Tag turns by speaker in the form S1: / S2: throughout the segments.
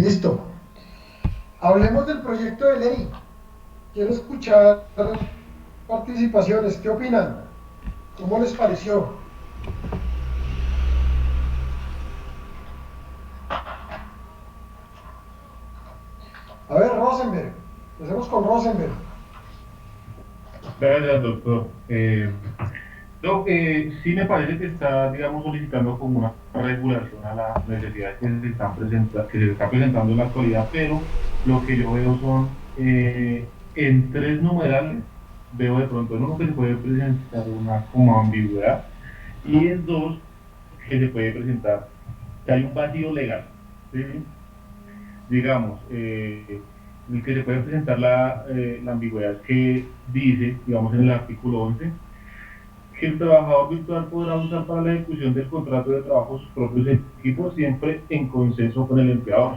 S1: Listo. Hablemos del proyecto de ley. Quiero escuchar participaciones. ¿Qué opinan? ¿Cómo les pareció? A ver, Rosenberg. Empecemos con Rosenberg.
S2: Gracias, doctor. No, sí me parece que está, digamos, solicitando como una regulación a las necesidades que se están que se está presentando en la actualidad, pero lo que yo veo son, en tres numerales, veo de pronto en uno que se puede presentar una como ambigüedad, y en dos que se puede presentar que hay un vacío legal. ¿Sí? Digamos, el que se puede presentar la ambigüedad que dice, digamos, en el artículo 11 que el trabajador virtual podrá usar para la ejecución del contrato de trabajo sus propios equipos siempre en consenso con el empleador.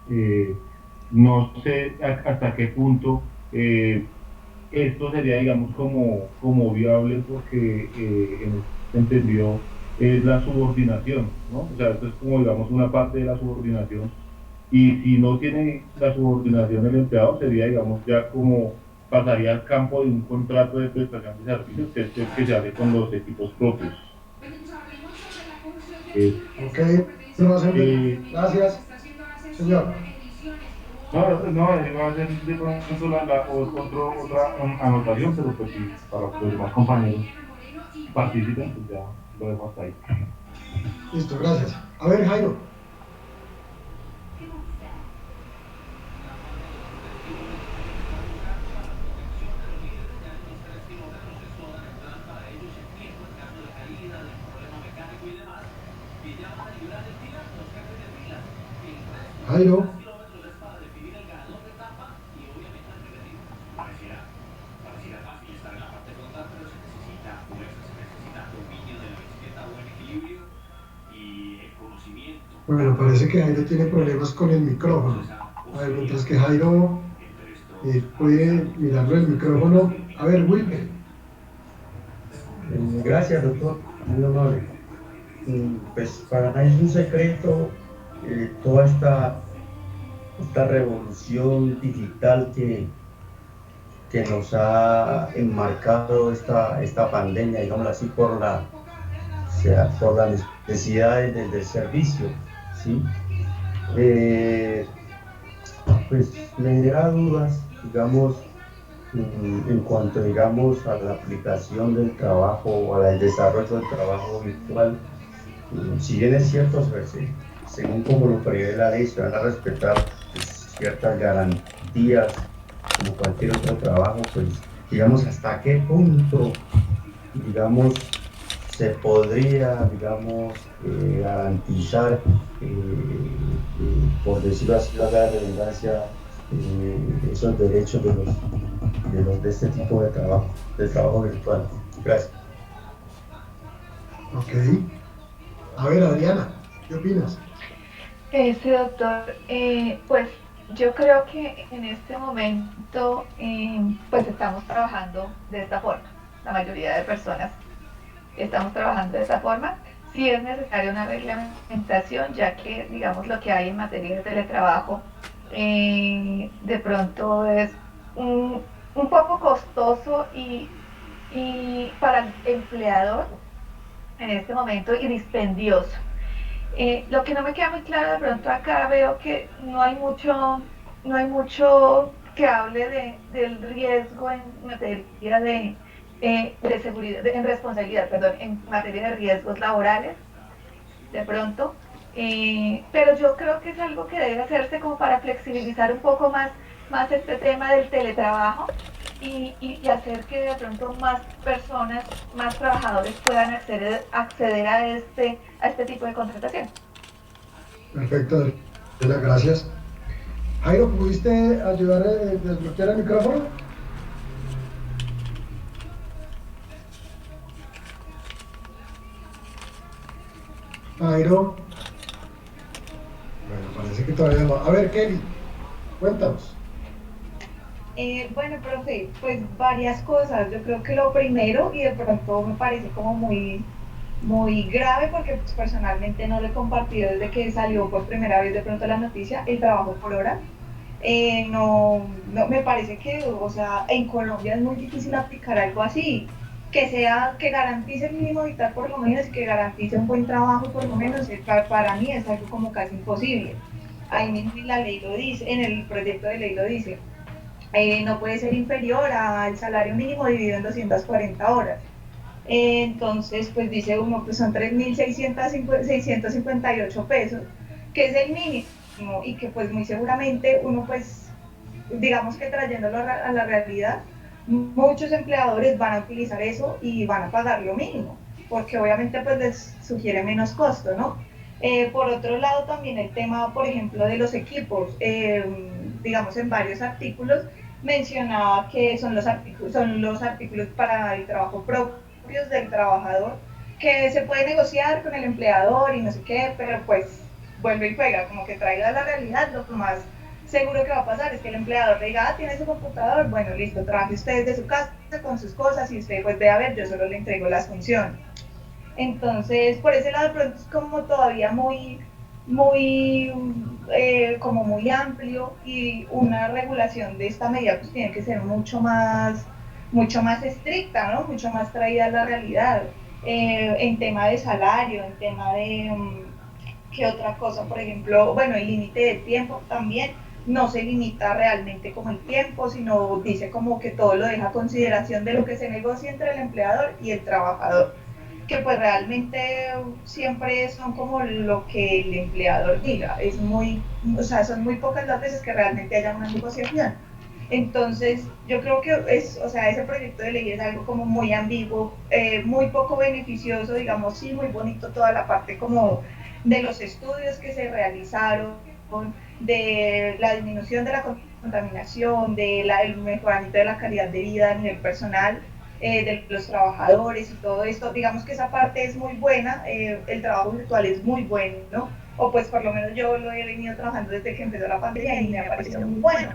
S2: Eh, no sé hasta qué punto esto sería, digamos, como viable porque en este entendido es la subordinación, ¿no? O sea, esto es como, digamos, una parte de la subordinación y si no tiene la subordinación el empleado, sería, digamos, ya como pasaría al campo de un contrato de prestación de servicios, que es el que se hace con los equipos propios. Eh,
S1: Ok, Rosenberg.
S2: eh,
S1: Gracias. Señor.
S2: no, iba a hacer de pronto otra anotación, pero pues sí, para que los demás compañeros participen, pues ya lo dejo hasta ahí.
S1: Listo, gracias. A ver, Jairo. Jairo. Bueno, parece que Jairo tiene problemas con el micrófono. A ver, mientras que Jairo puede mirarlo el micrófono. A ver, Wilmer.
S3: Gracias, doctor. Muy amable. Pues para nadie es un secreto toda esta revolución digital que nos ha enmarcado esta pandemia, digamos así, por las necesidades del servicio, ¿sí? Eh, pues me genera dudas, digamos, en cuanto, digamos, a la aplicación del trabajo o al desarrollo del trabajo virtual. Si bien es cierto, pues, según como lo prevé la ley, se van a respetar pues, ciertas garantías como cualquier otro trabajo, pues digamos hasta qué punto, digamos, se podría, digamos, garantizar, por decirlo así, la redundancia, esos derechos de este tipo de trabajo virtual. Gracias.
S1: Ok. A ver, Adriana, ¿qué opinas?
S4: Doctor, pues yo creo que en este momento pues estamos trabajando de esta forma. La mayoría de personas estamos trabajando de esta forma. Sí es necesaria una reglamentación, ya que digamos lo que hay en materia de teletrabajo de pronto es un, un poco costoso y para el empleador en este momento y dispendioso. Lo que no me queda muy claro de pronto acá veo que no hay mucho que hable del riesgo en materia de seguridad, en responsabilidad, perdón, en materia de riesgos laborales, de pronto. Pero yo creo que es algo que debe hacerse como para flexibilizar un poco más este tema del teletrabajo y hacer que de pronto más personas, más trabajadores puedan acceder a este tipo de contratación.
S1: Perfecto, Adriana, gracias. Jairo, ¿pudiste ayudar a desbloquear el micrófono? Jairo. Bueno, parece que todavía no. A ver, Kelly, cuéntanos.
S5: Bueno, profe, pues varias cosas. Yo creo que lo primero, y de pronto me parece como muy muy grave porque pues, personalmente no lo he compartido desde que salió por primera vez de pronto la noticia, el trabajo por hora. No, me parece que, o sea, en Colombia es muy difícil aplicar algo así, que garantice el mínimo vital por lo menos y que garantice un buen trabajo por lo menos, para mí es algo como casi imposible. Ahí mismo la ley lo dice, en el proyecto de ley lo dice, no puede ser inferior al salario mínimo dividido en 240 horas. Entonces, pues dice uno, pues son 3.658 pesos, que es el mínimo, y que pues muy seguramente uno pues, digamos que trayéndolo a la realidad, muchos empleadores van a utilizar eso y van a pagar lo mínimo, porque obviamente pues les sugiere menos costo, ¿no? Por otro lado también el tema, por ejemplo, de los equipos, digamos en varios artículos mencionaba que son los artículos para el trabajo propios del trabajador, que se puede negociar con el empleador y no sé qué, pero pues vuelve y juega, como que traiga a la realidad lo que más seguro que va a pasar es que el empleador le diga, tiene su computador, bueno, listo, trabaje usted desde su casa con sus cosas y usted pues ve a ver, yo solo le entrego las funciones. Entonces, por ese lado, pronto es como todavía muy, como muy amplio y una regulación de esta medida pues tiene que ser mucho más estricta, ¿no? Mucho más traída a la realidad. En tema de salario, en tema de, ¿qué otra cosa? Por ejemplo, bueno, el límite de tiempo también no se limita realmente como el tiempo, sino dice como que todo lo deja a consideración de lo que se negocia entre el empleador y el trabajador, que pues realmente siempre son como lo que el empleador diga, o sea, son muy pocas las veces que realmente haya una negociación. Entonces, yo creo que o sea, ese proyecto de ley es algo como muy ambiguo, muy poco beneficioso, digamos, sí, muy bonito toda la parte como de los estudios que se realizaron, de la disminución de la contaminación, del mejoramiento de la calidad de vida a nivel personal, de los trabajadores y todo esto. Digamos que esa parte es muy buena, el trabajo virtual es muy bueno, ¿no? O pues por lo menos yo lo he venido trabajando desde que empezó la pandemia y me ha parecido muy bueno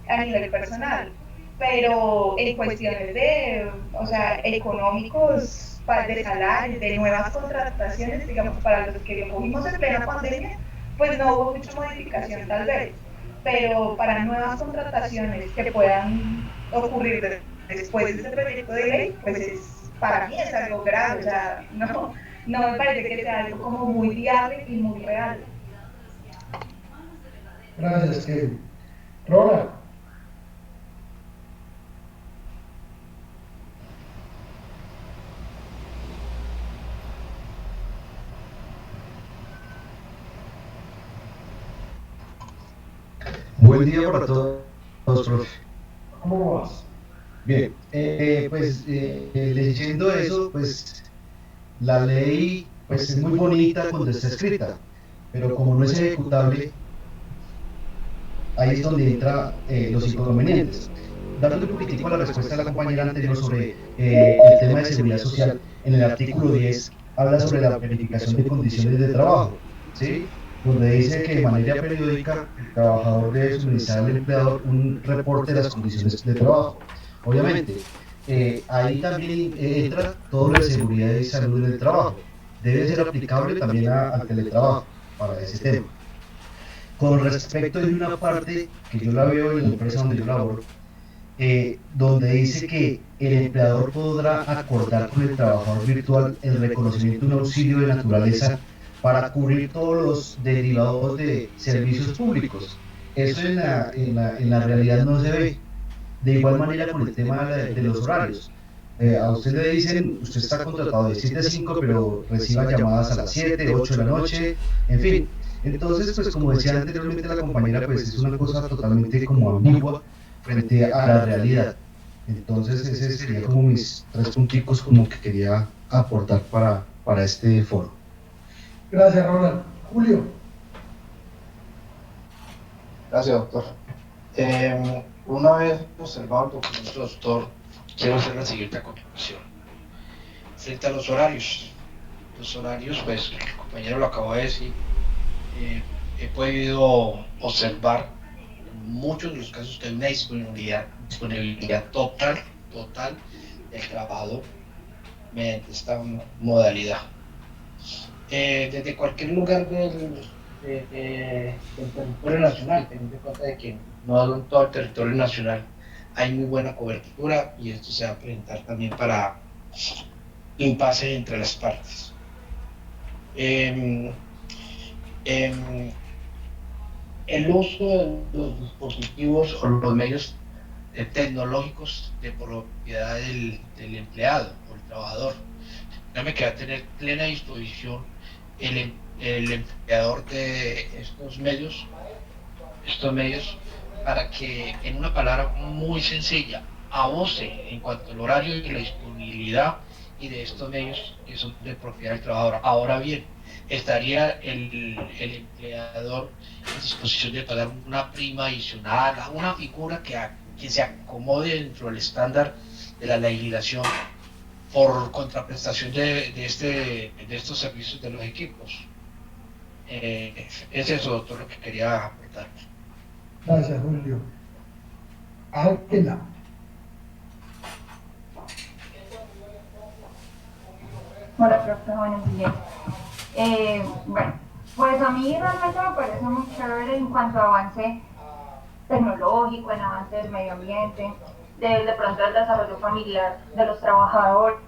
S5: a nivel personal. Pero en cuestiones de, o sea, económicos, de salarios, de nuevas contrataciones, digamos, para los que lo cogimos en plena pandemia, pues no hubo mucha modificación tal vez, pero para nuevas contrataciones que puedan ocurrir después de este proyecto de ley, pues para mí es algo grave, o sea, no me parece que sea algo como muy viable y muy real.
S1: Gracias, Kevin. Ronald.
S6: Buen día para todos, profe.
S1: ¿Cómo vas?
S6: Bien, leyendo eso, pues la ley pues, es muy bonita cuando está escrita, pero como no es ejecutable, ahí es donde entran los inconvenientes. Dando un poquitico a la respuesta de la compañera anterior sobre el tema de seguridad social, en el artículo 10 habla sobre la verificación de condiciones de trabajo, ¿sí? Donde dice que de manera periódica el trabajador debe suministrar al empleador un reporte de las condiciones de trabajo. Obviamente, ahí también entra todo lo de seguridad y salud en el trabajo. Debe ser aplicable también al teletrabajo para ese tema. Con respecto de una parte que yo la veo en la empresa donde yo laboro, donde dice que el empleador podrá acordar con el trabajador virtual el reconocimiento de un auxilio de naturaleza para cubrir todos los derivados de servicios públicos. Eso en la realidad no se ve. De igual manera con el tema de los horarios. A usted le dicen, usted está contratado de 7 a 5, pero reciba llamadas a las 7, 8 de la noche, en fin. Entonces, pues como decía anteriormente la compañera, pues es una cosa totalmente como ambigua frente a la realidad. Entonces, ese sería como mis 3 punticos como que quería aportar para este foro.
S1: Gracias, Ronald. Julio.
S7: Gracias, doctor. Una vez observado el documento, doctor, quiero hacer la siguiente acotación. Frente a los horarios, pues el compañero lo acabó de decir, he podido observar en muchos de los casos que hay una disponibilidad total del trabajador mediante esta modalidad. desde cualquier lugar del territorio nacional, teniendo en cuenta de que no en todo el territorio nacional hay muy buena cobertura y esto se va a presentar también para impases entre las partes. Em, em, el uso de los dispositivos o los medios tecnológicos de propiedad del empleado o el trabajador. Créame que va a tener plena disposición el empleador de estos medios, para que, en una palabra muy sencilla, abuse en cuanto al horario y la disponibilidad y de estos medios que son de propiedad del trabajador. Ahora bien, estaría el empleador en disposición de pagar una prima adicional, una figura que se acomode dentro del estándar de la legislación por contraprestación de estos servicios de los equipos. Es eso, doctor, lo que quería aportar.
S1: Gracias, Julio. Ángela.
S8: Hola, profe, buenos días. Bueno, pues a mí realmente me parece muy chévere en cuanto a avance tecnológico, en avance del medio ambiente, de pronto el desarrollo familiar de los trabajadores,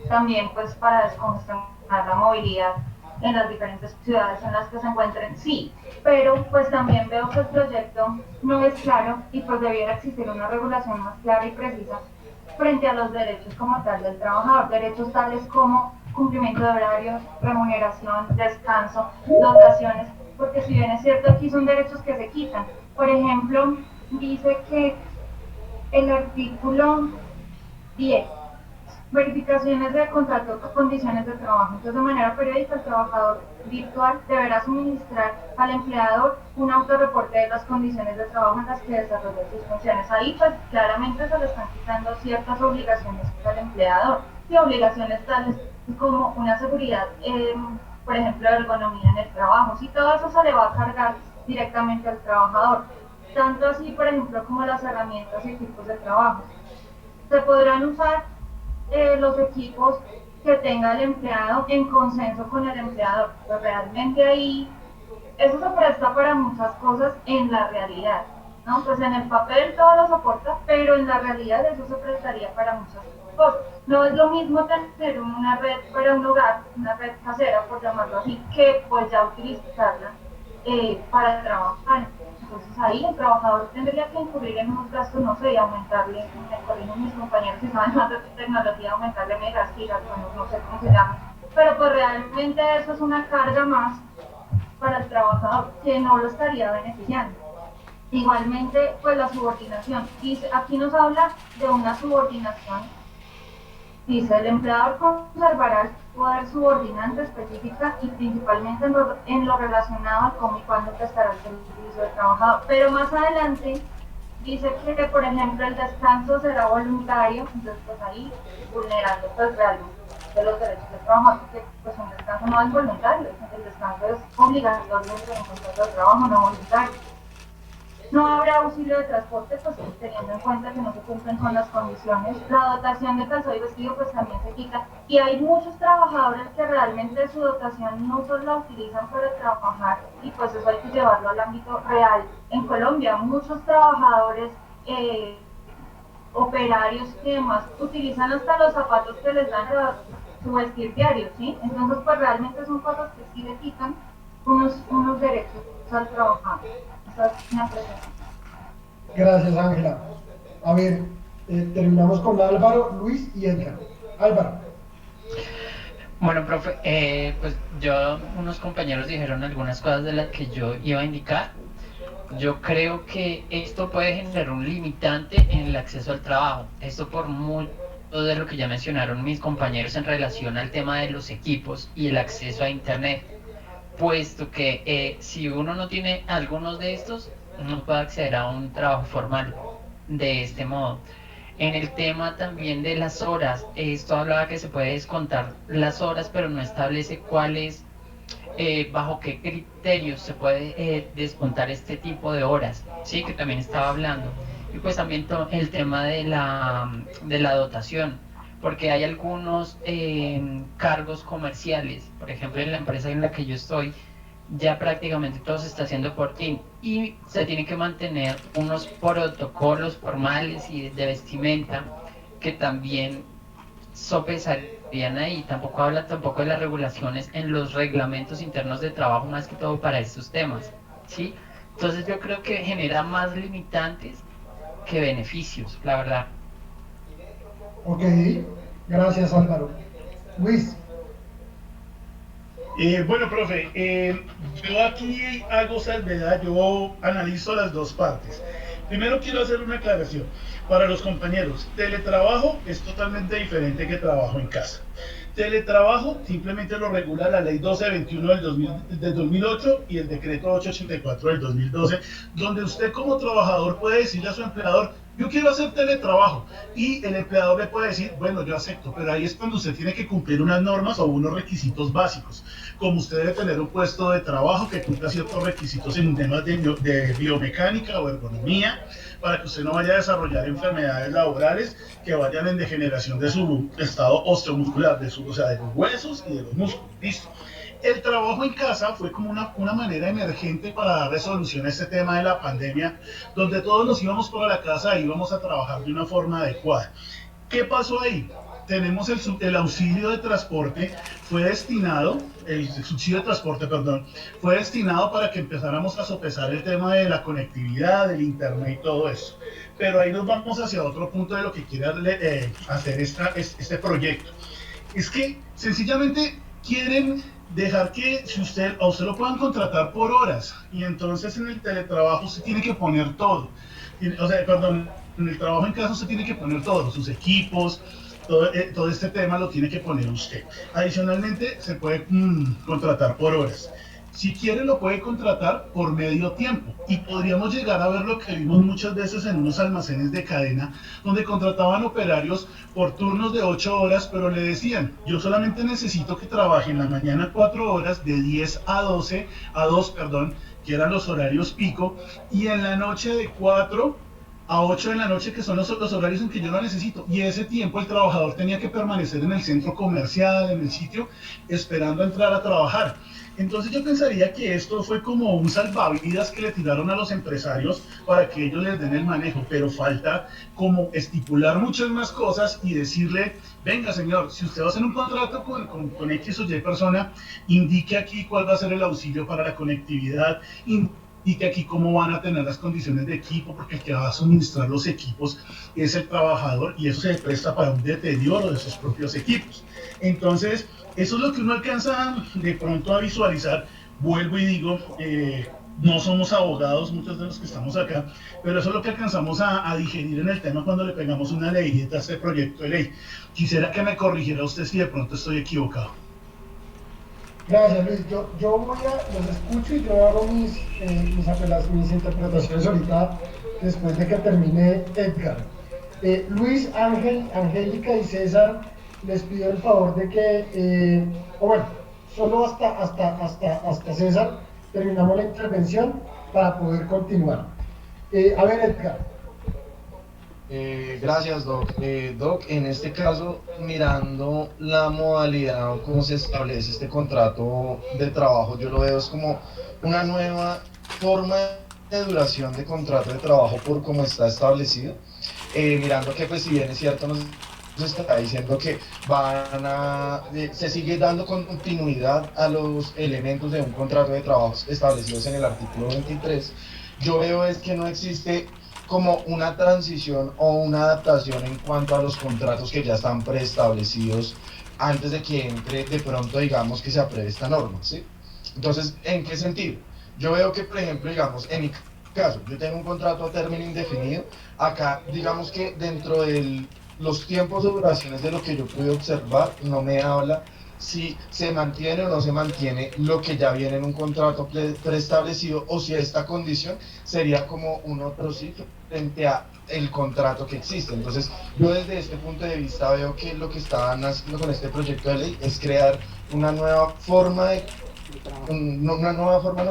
S8: también pues para descongestionar la movilidad en las diferentes ciudades en las que se encuentren, sí, pero pues también veo que el proyecto no es claro y pues debiera existir una regulación más clara y precisa frente a los derechos como tal del trabajador, derechos tales como cumplimiento de horarios, remuneración, descanso, dotaciones, porque si bien es cierto aquí son derechos que se quitan. Por ejemplo, dice que el artículo 10, verificaciones de contrato o condiciones de trabajo. Entonces, de manera periódica, el trabajador virtual deberá suministrar al empleador un autorreporte de las condiciones de trabajo en las que desarrolla sus funciones. Ahí, pues, claramente se le están quitando ciertas obligaciones al empleador y obligaciones tales como una seguridad, por ejemplo, de ergonomía en el trabajo. Si todo eso se le va a cargar directamente al trabajador, tanto así, por ejemplo, como las herramientas y equipos de trabajo. Se podrán usar los equipos que tenga el empleado en consenso con el empleador. Pero realmente ahí eso se presta para muchas cosas en la realidad, ¿no? Pues en el papel todo lo soporta, pero en la realidad eso se prestaría para muchas cosas. No es lo mismo tener una red para un hogar, una red casera, por llamarlo así, que pues ya utilizarla para trabajar. Entonces ahí el trabajador tendría que incurrir en unos gastos, no sé, y aumentarle, me corrigen mis compañeros que saben más de tecnología, aumentarle megas, gigas, bueno, no sé cómo se llama. Pero pues realmente eso es una carga más para el trabajador que no lo estaría beneficiando. Igualmente, pues la subordinación. Dice, aquí nos habla de una subordinación. Dice, el empleador conservará el poder subordinante específica y principalmente en lo relacionado a cómo y cuándo prestará el servicio del trabajador. Pero más adelante dice que, por ejemplo, el descanso será voluntario, entonces pues ahí vulnerando pues realmente los derechos del trabajador, porque pues un descanso no es voluntario, el descanso es obligatorio en un contrato de trabajo no voluntario. No habrá auxilio de transporte, pues teniendo en cuenta que no se cumplen con las condiciones. La dotación de calzado y vestido pues también se quita. Y hay muchos trabajadores que realmente su dotación no solo la utilizan para trabajar, y pues eso hay que llevarlo al ámbito real. En Colombia muchos trabajadores, operarios y demás, utilizan hasta los zapatos que les dan a su vestir diario, ¿sí? Entonces pues realmente son cosas que sí le quitan unos derechos al trabajador.
S1: Gracias, Ángela. A ver, terminamos con Álvaro, Luis y Edgar. Álvaro.
S9: Bueno, profe, pues unos compañeros dijeron algunas cosas de las que yo iba a indicar. Yo creo que esto puede generar un limitante en el acceso al trabajo. Esto por mucho de lo que ya mencionaron mis compañeros en relación al tema de los equipos y el acceso a Internet. Puesto que si uno no tiene algunos de estos, no puede acceder a un trabajo formal de este modo. En el tema también de las horas, esto hablaba que se puede descontar las horas, pero no establece cuáles, bajo qué criterios se puede descontar este tipo de horas, sí, que también estaba hablando. Y pues también el tema de la dotación. porque hay algunos cargos comerciales, por ejemplo en la empresa en la que yo estoy, ya prácticamente todo se está haciendo por Team y se tienen que mantener unos protocolos formales y de vestimenta que también sopesarían ahí. Tampoco habla tampoco de las regulaciones en los reglamentos internos de trabajo, más que todo para estos temas, ¿sí? Entonces yo creo que genera más limitantes que beneficios, la verdad.
S1: Ok, gracias Álvaro. Luis.
S10: Bueno, profe, yo aquí hago salvedad, yo analizo las dos partes. Primero quiero hacer una aclaración. Para los compañeros, teletrabajo es totalmente diferente que trabajo en casa. Teletrabajo simplemente lo regula la ley 1221 del 2008 y el decreto 884 del 2012, donde usted como trabajador puede decirle a su empleador: yo quiero hacer teletrabajo, y el empleador le puede decir: bueno, yo acepto, pero ahí es cuando usted tiene que cumplir unas normas o unos requisitos básicos, como usted debe tener un puesto de trabajo que cumpla ciertos requisitos en temas de biomecánica o ergonomía, para que usted no vaya a desarrollar enfermedades laborales que vayan en degeneración de su estado osteomuscular, o sea, de los huesos y de los músculos. Listo. El trabajo en casa fue como una manera emergente para dar resolución a este tema de la pandemia, donde todos nos íbamos para la casa e íbamos a trabajar de una forma adecuada. ¿Qué pasó ahí? Tenemos el auxilio de transporte, el subsidio de transporte, perdón, fue destinado para que empezáramos a sopesar el tema de la conectividad, del internet y todo eso. Pero ahí nos vamos hacia otro punto de lo que quiere hacer este proyecto. Es que sencillamente quieren dejar que a usted lo puedan contratar por horas, y entonces en el teletrabajo usted tiene que poner todo. O sea, perdón, en el trabajo en casa usted tiene que poner todo, sus equipos, todo este tema lo tiene que poner usted. Adicionalmente, se puede contratar por horas. Si quiere, lo puede contratar por medio tiempo, y podríamos llegar a ver lo que vimos muchas veces en unos almacenes de cadena, donde contrataban operarios por turnos de 8 horas, pero le decían: yo solamente necesito que trabaje en la mañana 4 horas, de 10 a 2, que eran los horarios pico, y en la noche de 4 a 8 de la noche, que son los horarios en que yo lo necesito. Y ese tiempo el trabajador tenía que permanecer en el centro comercial, en el sitio, esperando a entrar a trabajar. Entonces yo pensaría que esto fue como un salvavidas que le tiraron a los empresarios para que ellos les den el manejo, pero falta como estipular muchas más cosas y decirle: venga señor, si usted va a hacer un contrato con X o Y persona, indique aquí cuál va a ser el auxilio para la conectividad, indique aquí cómo van a tener las condiciones de equipo, porque el que va a suministrar los equipos es el trabajador, y eso se presta para un deterioro de sus propios equipos. Entonces, eso es lo que uno alcanza de pronto a visualizar. Vuelvo y digo, no somos abogados muchos de los que estamos acá, pero eso es lo que alcanzamos a digerir en el tema cuando le pegamos una ley a este proyecto de ley. Quisiera que me corrigiera usted si de pronto estoy equivocado.
S1: Gracias Luis, yo los escucho y yo hago mis interpretaciones ahorita después de que termine Edgar. Luis, Ángel, Angélica y César, les pido el favor de que, solo hasta César terminamos la intervención para poder continuar. A ver, Edgar.
S11: Gracias, Doc. Doc, en este caso, mirando la modalidad o cómo se establece este contrato de trabajo, yo lo veo es como una nueva forma de duración de contrato de trabajo por cómo está establecido. Mirando que, pues, si bien es cierto, nos está diciendo que se sigue dando continuidad a los elementos de un contrato de trabajo establecidos en el artículo 23, yo veo es que no existe como una transición o una adaptación en cuanto a los contratos que ya están preestablecidos antes de que entre de pronto, digamos, que se apruebe esta norma, ¿sí? Entonces, ¿en qué sentido? Yo veo que, por ejemplo, digamos, en mi caso, yo tengo un contrato a término indefinido. Acá, digamos que dentro de los tiempos de duraciones de lo que yo pude observar, no me habla si se mantiene o no se mantiene lo que ya viene en un contrato preestablecido, o si esta condición sería como un otro ciclo frente a el contrato que existe. Entonces, yo desde este punto de vista veo que lo que están haciendo con este proyecto de ley es crear una nueva forma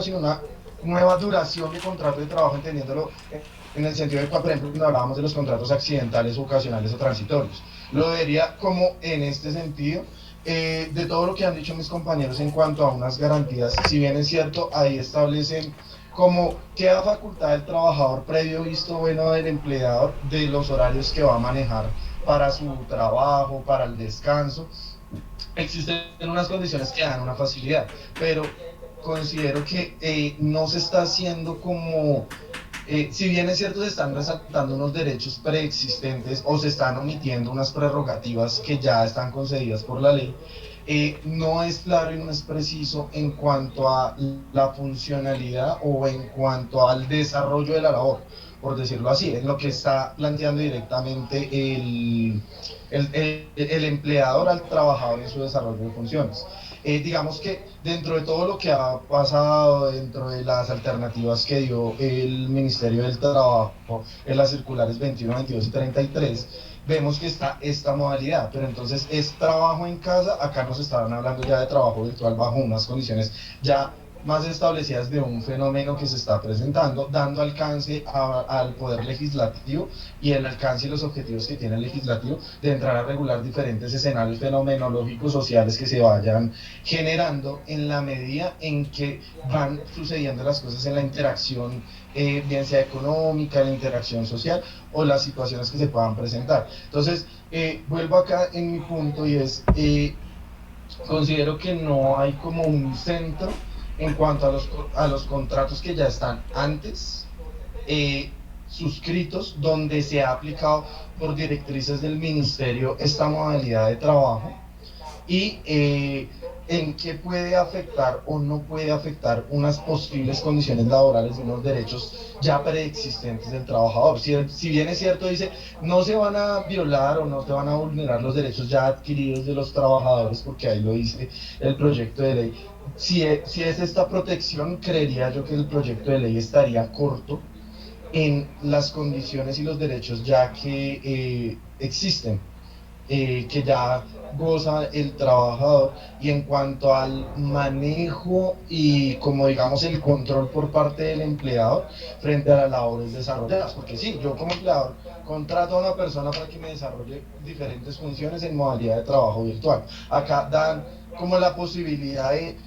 S11: sino una nueva duración de contrato de trabajo, entendiéndolo en el sentido de, por ejemplo, cuando hablábamos de los contratos accidentales, ocasionales o transitorios. Lo vería como en este sentido. De todo lo que han dicho mis compañeros en cuanto a unas garantías, si bien es cierto, ahí establecen como queda facultad del trabajador previo visto bueno del empleador de los horarios que va a manejar para su trabajo, para el descanso. Existen unas condiciones que dan una facilidad, pero considero que no se está haciendo como, si bien es cierto se están resaltando unos derechos preexistentes o se están omitiendo unas prerrogativas que ya están concedidas por la ley, no es claro y no es preciso en cuanto a la funcionalidad o en cuanto al desarrollo de la labor, por decirlo así, es lo que está planteando directamente el empleador al trabajador en su desarrollo de funciones. Digamos que dentro de todo lo que ha pasado, dentro de las alternativas que dio el Ministerio del Trabajo en las circulares 21, 22 y 33, vemos que está esta modalidad, pero entonces es trabajo en casa. Acá nos estaban hablando ya de trabajo virtual bajo unas condiciones ya más establecidas de un fenómeno que se está presentando, dando alcance al poder legislativo y el alcance y los objetivos que tiene el legislativo de entrar a regular diferentes escenarios fenomenológicos sociales que se vayan generando en la medida en que van sucediendo las cosas en la interacción, bien sea económica, la interacción social o las situaciones que se puedan presentar. Entonces, vuelvo acá en mi punto y es, considero que no hay como un centro en cuanto a los contratos que ya están antes suscritos, donde se ha aplicado por directrices del ministerio esta modalidad de trabajo y en qué puede afectar o no puede afectar unas posibles condiciones laborales y unos derechos ya preexistentes del trabajador. Si bien es cierto, dice, no se van a violar o no se van a vulnerar los derechos ya adquiridos de los trabajadores, porque ahí lo dice el proyecto de ley. Si es esta protección, creería yo que el proyecto de ley estaría corto en las condiciones y los derechos ya que existen, que ya goza el trabajador, y en cuanto al manejo y como digamos el control por parte del empleador frente a las labores desarrolladas, porque sí, yo como empleador contrato a una persona para que me desarrolle diferentes funciones en modalidad de trabajo virtual. Acá dan como la posibilidad de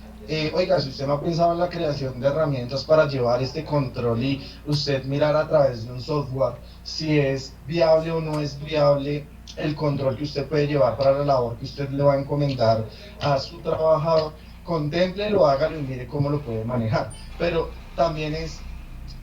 S11: oiga, si usted no ha pensado en la creación de herramientas para llevar este control y usted mirar a través de un software si es viable o no es viable el control que usted puede llevar para la labor que usted le va a encomendar a su trabajador, contémplelo, hágalo y mire cómo lo puede manejar. Pero también es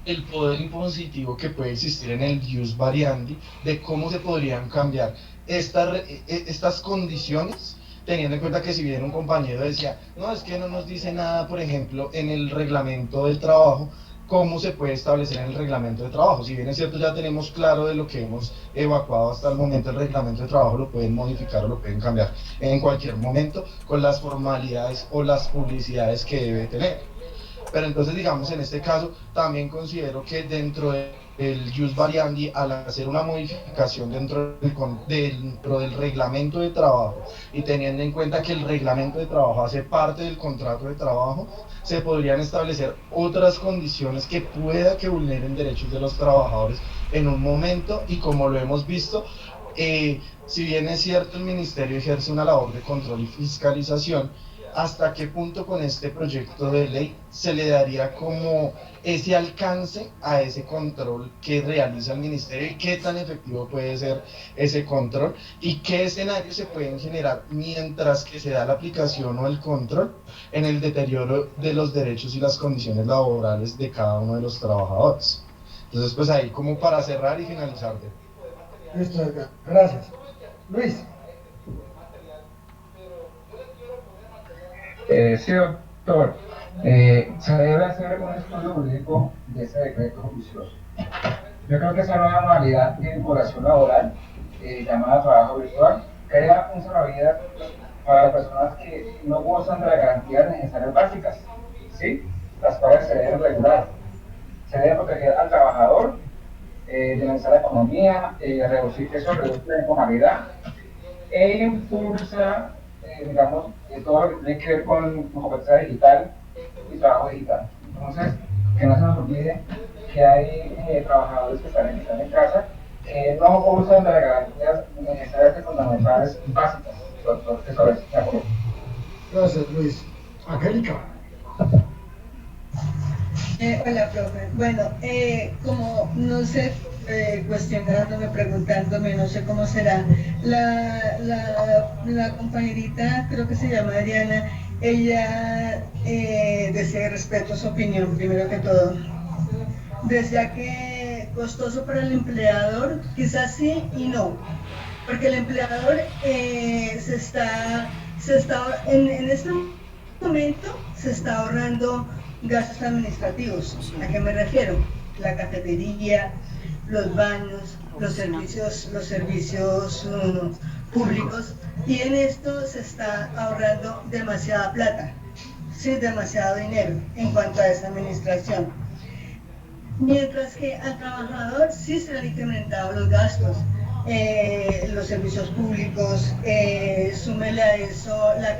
S11: el poder impositivo que puede existir en el ius variandi de cómo se podrían cambiar estas condiciones, teniendo en cuenta que si bien un compañero decía, no, es que no nos dice nada, por ejemplo, en el reglamento del trabajo, cómo se puede establecer en el reglamento de trabajo. Si bien es cierto, ya tenemos claro de lo que hemos evacuado hasta el momento, el reglamento de trabajo lo pueden modificar o lo pueden cambiar en cualquier momento con las formalidades o las publicidades que debe tener. Pero entonces, digamos, en este caso, también considero que dentro del ius variandi, al hacer una modificación dentro del reglamento de trabajo y teniendo en cuenta que el reglamento de trabajo hace parte del contrato de trabajo, se podrían establecer otras condiciones que pueda que vulneren derechos de los trabajadores en un momento, y como lo hemos visto, si bien es cierto el ministerio ejerce una labor de control y fiscalización, hasta qué punto con este proyecto de ley se le daría como ese alcance a ese control que realiza el ministerio, y qué tan efectivo puede ser ese control y qué escenarios se pueden generar mientras que se da la aplicación o el control en el deterioro de los derechos y las condiciones laborales de cada uno de los trabajadores. Entonces, pues ahí como para cerrar y finalizar.
S1: Listo, Edgar. Gracias. Luis.
S12: Sí, doctor. Se debe hacer un estudio jurídico de este decreto juicioso. Yo creo que esa nueva modalidad de vinculación laboral, llamada trabajo virtual, crea un salvavidas para las personas que no gozan de las garantías necesarias básicas, ¿sí? Las cuales se deben regular. Se debe proteger al trabajador, dinamizar la economía, reducir la informalidad e impulsa, digamos, todo lo que tiene que ver con competencia digital y trabajo digital. Entonces, que no se nos olvide que hay trabajadores que están en casa no usan las garantías necesarias y fundamentales básicas. Doctor, eso es, de acuerdo.
S1: Gracias, Luis. Angélica.
S13: Hola, profe. Bueno, como no sé, cuestionándome, preguntándome, no sé cómo será, la compañerita, creo que se llama Adriana, ella decía, respeto su opinión, primero que todo. Decía que costoso para el empleador, quizás sí y no, porque el empleador en este momento se está ahorrando gastos administrativos. ¿A qué me refiero? La cafetería, los baños, los servicios públicos, y en esto se está ahorrando demasiada plata, sí, demasiado dinero en cuanto a esa administración. Mientras que al trabajador sí se le han incrementado los gastos, los servicios públicos, súmele a eso la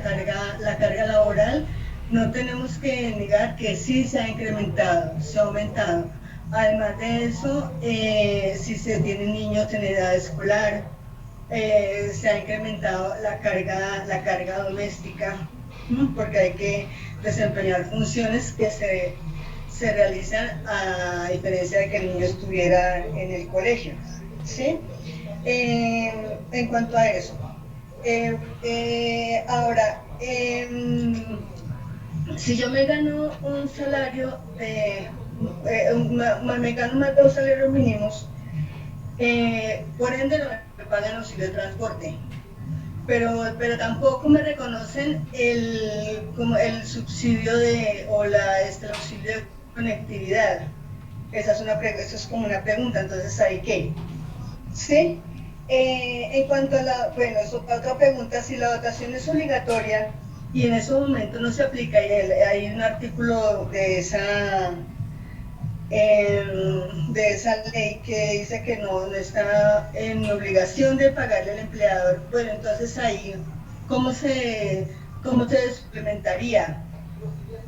S13: carga laboral. No tenemos que negar que sí se ha incrementado, se ha aumentado. Además de eso, si se tienen niños en edad escolar, se ha incrementado la carga doméstica, porque hay que desempeñar funciones que se realizan a diferencia de que el niño estuviera en el colegio, ¿sí? En cuanto a eso. Ahora, si yo me gano un salario me gano más de 2 salarios mínimos, por ende no me pagan auxilio de transporte, pero tampoco me reconocen el subsidio el auxilio de conectividad. Eso es como una pregunta, entonces ¿ahí qué? ¿Sí? En cuanto a otra pregunta, si la dotación es obligatoria y en ese momento no se aplica, y hay un artículo de esa ley que dice que no está en obligación de pagarle al empleador, bueno, entonces ahí, ¿cómo se suplementaría?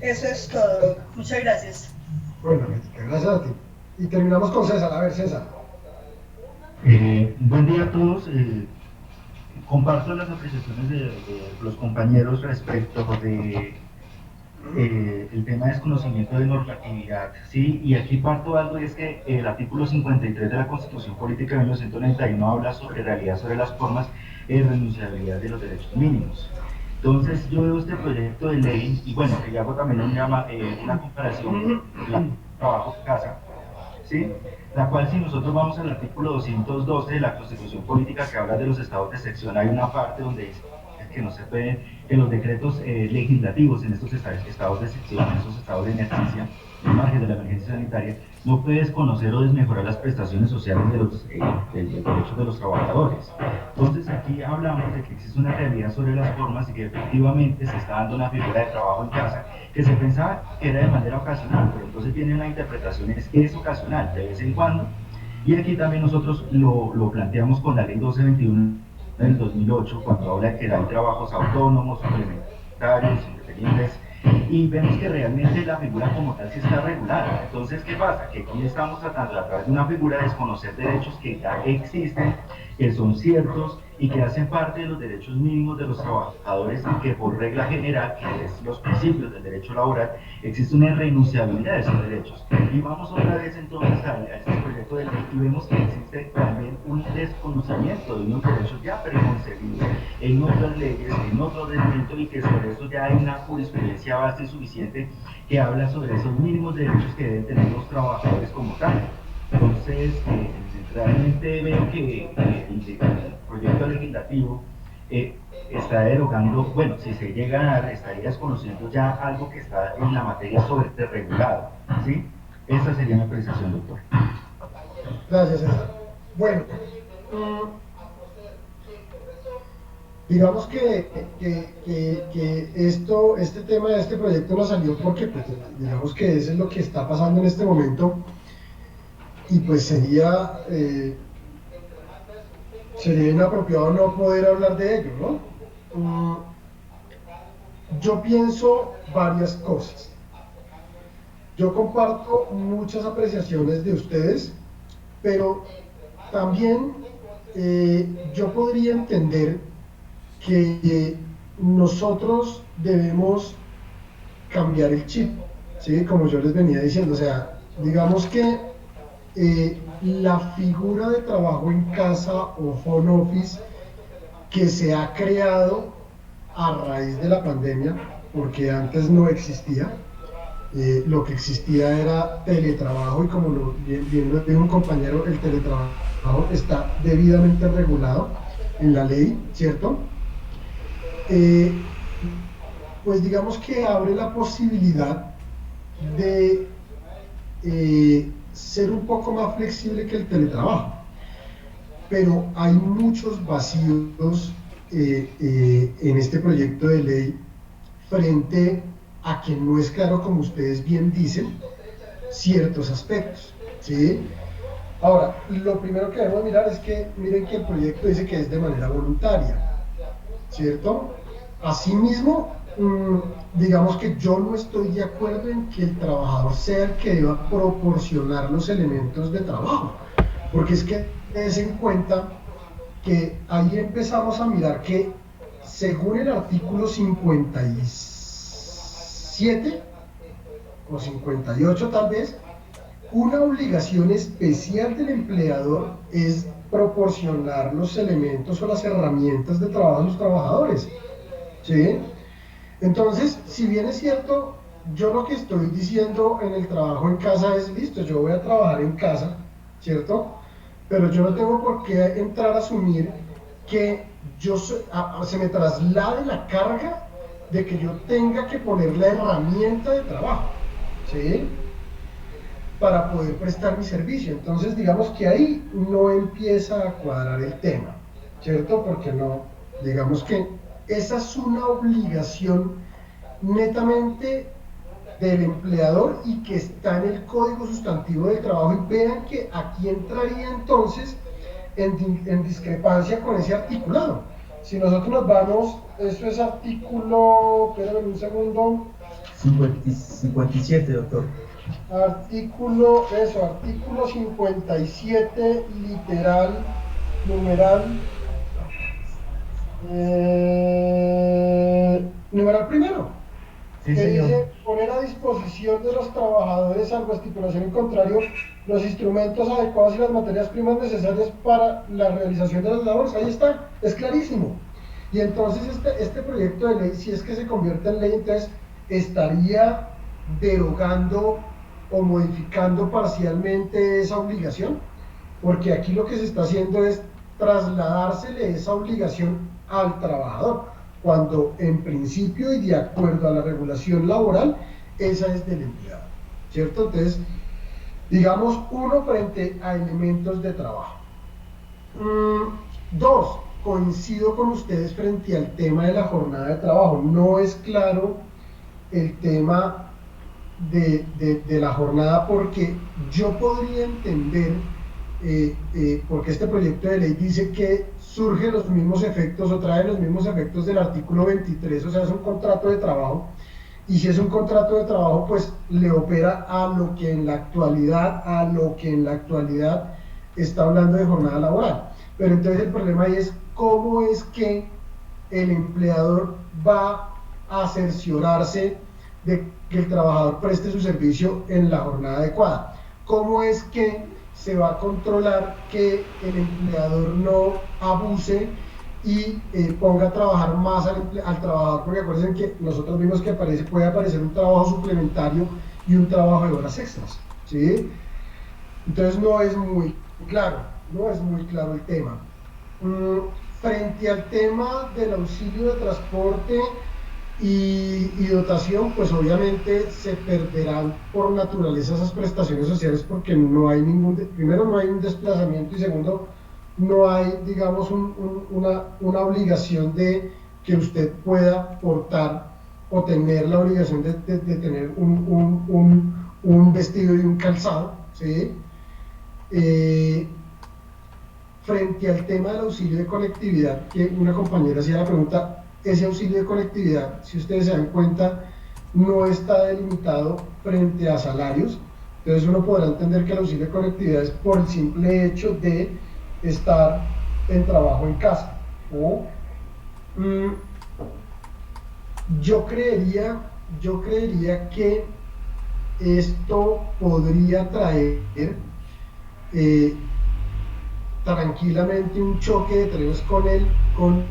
S13: Eso es todo. Muchas gracias.
S1: Bueno, gracias a ti. Y terminamos con César. A ver, César.
S14: Buen día a todos. Comparto las apreciaciones de los compañeros respecto de el tema de desconocimiento de normatividad, ¿sí? Y aquí parto algo, y es que el artículo 53 de la Constitución Política de 1991 habla sobre realidad, sobre las formas de renunciabilidad de los derechos mínimos. Entonces yo veo este proyecto de ley, y bueno, que hago también una comparación de trabajo-casa, ¿sí? La cual, si nosotros vamos al artículo 212 de la Constitución Política, que habla de los estados de excepción, hay una parte donde dice que no se pueden, en los decretos legislativos, en estos estados de excepción, en estos estados de emergencia, en margen de la emergencia sanitaria, no puede desconocer o desmejorar las prestaciones sociales de los derechos de los trabajadores. Entonces aquí hablamos de que existe una realidad sobre las formas y que efectivamente se está dando una figura de trabajo en casa que se pensaba que era de manera ocasional, pero entonces viene una interpretación que es ocasional, de vez en cuando, y aquí también nosotros lo planteamos con la ley 1221 del 2008, cuando habla de que hay trabajos autónomos, complementarios, independientes, y vemos que realmente la figura como tal sí está regulada. Entonces, ¿qué pasa? Que aquí estamos tratando a través de una figura de desconocer derechos que ya existen, que son ciertos y que hacen parte de los derechos mínimos de los trabajadores, y que por regla general, que es los principios del derecho laboral, existe una irrenunciabilidad de esos derechos. Y vamos otra vez entonces a este proyecto de ley y vemos que existe también un desconocimiento de unos derechos ya preconcebidos en otras leyes, en otro reglamento, y que sobre eso ya hay una jurisprudencia base y suficiente que habla sobre esos mínimos derechos que deben tener los trabajadores como tal. Entonces, realmente veo que el proyecto legislativo está derogando, bueno, si se llega a dar, estaría desconociendo ya algo que está en la materia sobreregulado, ¿sí? Esa sería mi apreciación, doctor.
S1: Gracias, César. Bueno, digamos que este tema de este proyecto nos salió porque, pues, digamos que eso es lo que está pasando en este momento, y pues sería inapropiado no poder hablar de ello, ¿no? Yo pienso varias cosas. Yo comparto muchas apreciaciones de ustedes, pero También yo podría entender que nosotros debemos cambiar el chip, ¿sí? Como yo les venía diciendo, o sea, digamos que la figura de trabajo en casa o home office que se ha creado a raíz de la pandemia, porque antes no existía, lo que existía era teletrabajo, y como bien lo dijo un compañero, el teletrabajo está debidamente regulado en la ley, ¿cierto? Pues digamos que abre la posibilidad de ser un poco más flexible que el teletrabajo, pero hay muchos vacíos en este proyecto de ley frente a que no es claro, como ustedes bien dicen, ciertos aspectos, ¿sí? Ahora, lo primero que debemos mirar es que, miren que el proyecto dice que es de manera voluntaria, ¿cierto? Asimismo, digamos que yo no estoy de acuerdo en que el trabajador sea el que deba proporcionar los elementos de trabajo, porque es que des en cuenta que ahí empezamos a mirar que según el artículo 57 o 58 tal vez, una obligación especial del empleador es proporcionar los elementos o las herramientas de trabajo a los trabajadores, ¿sí? Entonces, si bien es cierto, yo lo que estoy diciendo en el trabajo en casa es, listo, yo voy a trabajar en casa, ¿cierto? Pero yo no tengo por qué entrar a asumir que se me traslade la carga de que yo tenga que poner la herramienta de trabajo, ¿sí? Para poder prestar mi servicio. Entonces, digamos que ahí no empieza a cuadrar el tema, ¿cierto? Porque no, digamos que esa es una obligación netamente del empleador y que está en el Código Sustantivo del Trabajo, y vean que aquí entraría entonces en discrepancia con ese articulado. Si nosotros nos vamos, eso es artículo, espérenme un segundo.
S3: 57, doctor.
S1: Artículo 57, literal, numeral primero,
S14: Sí,
S1: que
S14: señor.
S1: dice poner a disposición de los trabajadores, salvo estipulación en contrario, los instrumentos adecuados y las materias primas necesarias para la realización de las labores. Ahí está, es clarísimo. Y entonces este proyecto de ley, si es que se convierte en ley, entonces estaría derogando o modificando parcialmente esa obligación, porque aquí lo que se está haciendo es trasladársele esa obligación al trabajador, cuando en principio y de acuerdo a la regulación laboral, esa es del empleado, ¿cierto? Entonces, digamos, uno, frente a elementos de trabajo. Dos, coincido con ustedes frente al tema de la jornada de trabajo. No es claro el tema de la jornada, porque yo podría entender, porque este proyecto de ley dice que surgen los mismos efectos o trae los mismos efectos del artículo 23, o sea, es un contrato de trabajo, y si es un contrato de trabajo, pues le opera a lo que en la actualidad está hablando de jornada laboral. Pero entonces el problema ahí es cómo es que el empleador va a cerciorarse de que el trabajador preste su servicio en la jornada adecuada. ¿Cómo es que se va a controlar que el empleador no abuse y ponga a trabajar más al trabajador? Porque acuérdense que nosotros vimos que puede aparecer un trabajo suplementario y un trabajo de horas extras, ¿sí? Entonces no es muy claro el tema. Frente al tema del auxilio de transporte y dotación, pues obviamente se perderán por naturaleza esas prestaciones sociales, porque no hay primero no hay un desplazamiento, y segundo no hay, digamos, una obligación de que usted pueda portar o tener la obligación de tener un vestido y un calzado, ¿sí? Frente al tema del auxilio de conectividad, que una compañera hacía la pregunta, ese auxilio de conectividad, si ustedes se dan cuenta, no está delimitado frente a salarios. Entonces uno podrá entender que el auxilio de conectividad es por el simple hecho de estar en trabajo en casa. ¿No? Yo creería que esto podría traer tranquilamente un choque de trenes con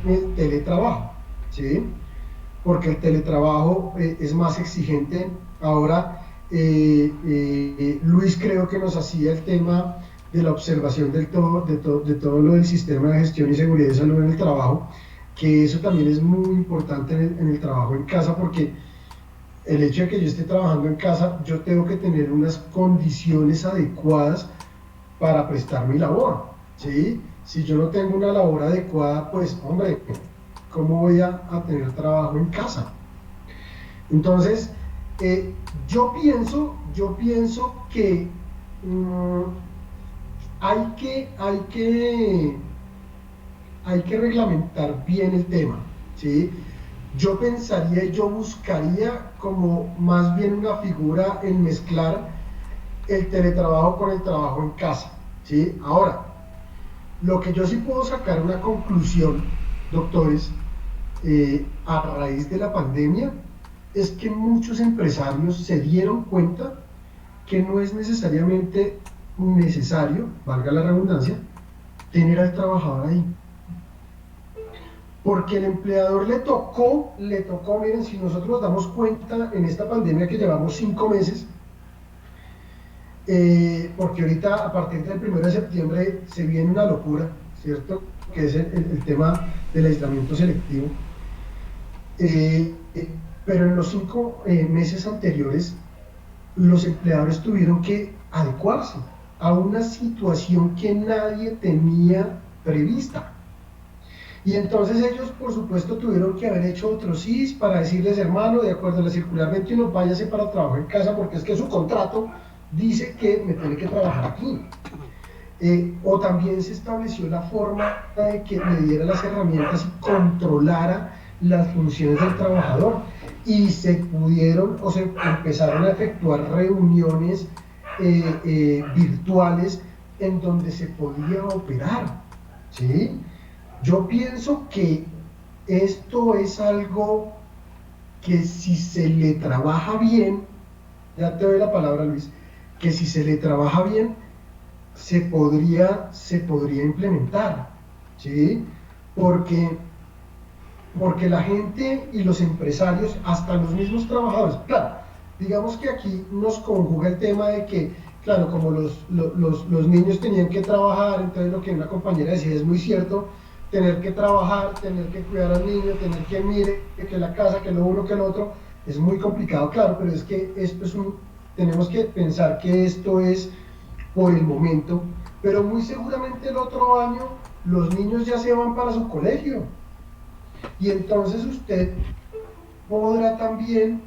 S1: el teletrabajo, ¿sí? Porque el teletrabajo es más exigente. Ahora, Luis creo que nos hacía el tema de la observación de todo lo del sistema de gestión y seguridad de salud en el trabajo, que eso también es muy importante en el trabajo en casa, porque el hecho de que yo esté trabajando en casa, yo tengo que tener unas condiciones adecuadas para prestar mi labor, ¿sí? Si yo no tengo una labor adecuada, pues, hombre, ¿cómo voy a tener trabajo en casa? Entonces, yo pienso que hay que reglamentar bien el tema, ¿sí? Yo pensaría y yo buscaría como más bien una figura en mezclar el teletrabajo con el trabajo en casa, ¿sí? Ahora, lo que yo sí puedo sacar una conclusión, doctores, a raíz de la pandemia, es que muchos empresarios se dieron cuenta que no es necesariamente necesario, valga la redundancia, tener al trabajador ahí. Porque el empleador le tocó, miren, si nosotros nos damos cuenta en esta pandemia que llevamos 5 meses, porque ahorita a partir del 1 de septiembre se viene una locura, ¿cierto? Que es el tema del aislamiento selectivo. Pero en los 5 meses anteriores, los empleadores tuvieron que adecuarse a una situación que nadie tenía prevista. Y entonces ellos, por supuesto, tuvieron que haber hecho otro CIS para decirles, hermano, de acuerdo a la circular 21, váyase para trabajo en casa, porque es que su contrato dice que me tiene que trabajar aquí. O también se estableció la forma de que le diera las herramientas y controlara las funciones del trabajador. Y se pudieron o se empezaron a efectuar reuniones virtuales en donde se podía operar, ¿sí? Yo pienso que esto es algo que si se le trabaja bien, ya te doy la palabra, Luis, que si se le trabaja bien, se podría implementar, ¿sí? Porque la gente y los empresarios, hasta los mismos trabajadores, claro, digamos que aquí nos conjuga el tema de que, claro, como los niños tenían que trabajar, entonces lo que una compañera decía es muy cierto, tener que trabajar, tener que cuidar al niño, tener que mire, que la casa, que lo uno, que lo otro, es muy complicado, claro, pero es que esto es tenemos que pensar que esto es por el momento, pero muy seguramente el otro año los niños ya se van para su colegio, y entonces usted podrá también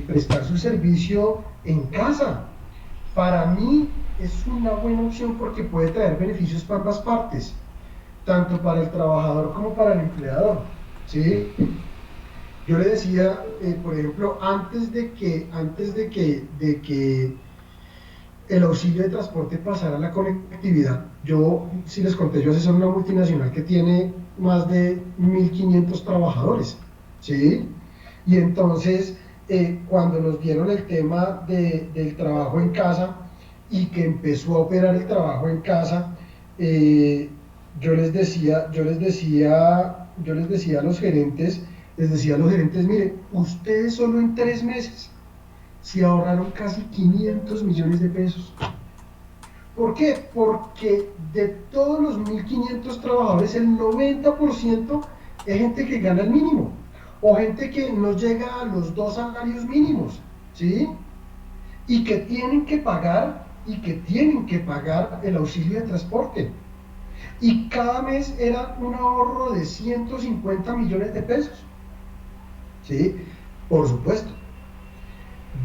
S1: prestar su servicio en casa. Para mí es una buena opción porque puede traer beneficios para ambas partes, tanto para el trabajador como para el empleador, ¿sí? Yo le decía, por ejemplo, antes de que el auxilio de transporte pasara a la conectividad, si les conté, yo asesoro una multinacional que tiene más de 1.500 trabajadores, ¿sí? Y entonces, cuando nos dieron el tema del trabajo en casa y que empezó a operar el trabajo en casa, yo les decía a los gerentes, miren, ustedes solo en 3 meses se ahorraron casi 500 millones de pesos. ¿Por qué? Porque de todos los 1.500 trabajadores, el 90% es gente que gana el mínimo, o gente que no llega a los 2 salarios mínimos, ¿sí? Y que tienen que pagar el auxilio de transporte. Y cada mes era un ahorro de 150 millones de pesos, ¿sí? Por supuesto.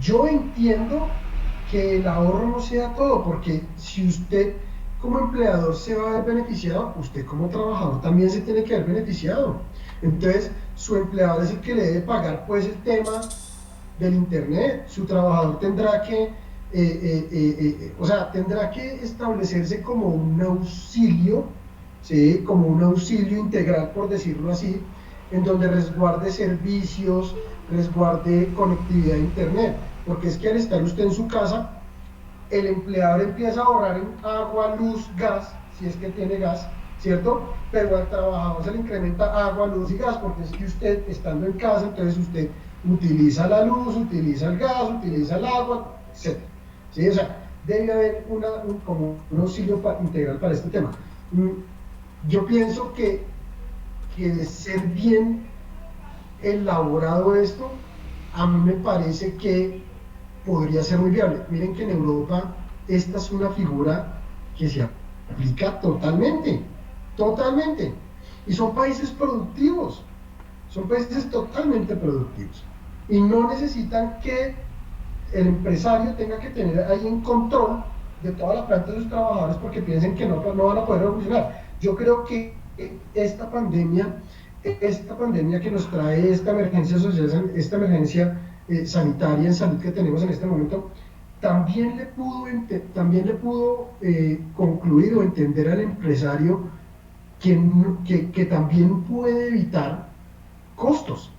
S1: Yo entiendo que el ahorro no sea todo, porque si usted como empleador se va a ver beneficiado, usted como trabajador también se tiene que ver beneficiado. Entonces, su empleador es el que le debe pagar pues el tema del internet, su trabajador tendrá que o sea, tendrá que establecerse como un auxilio, ¿sí? Como un auxilio integral, por decirlo así, en donde resguarde servicios, resguarde conectividad a internet, porque es que al estar usted en su casa, el empleador empieza a ahorrar en agua, luz, gas, si es que tiene gas, ¿cierto? Pero al trabajador se le incrementa agua, luz y gas, porque es que usted, estando en casa, entonces usted utiliza la luz, utiliza el gas, utiliza el agua, etc. ¿Sí? O sea, debe haber como un auxilio integral para este tema. Yo pienso que de ser bien elaborado esto, a mí me parece que podría ser muy viable. Miren que en Europa esta es una figura que se aplica totalmente, y son países productivos, son países totalmente productivos, y no necesitan que el empresario tenga que tener ahí en control de toda la planta de sus trabajadores porque piensen que no van a poder evolucionar. Yo creo que esta pandemia que nos trae esta emergencia social, esta emergencia sanitaria en salud que tenemos en este momento, también le pudo concluir o entender al empresario que también puede evitar costos.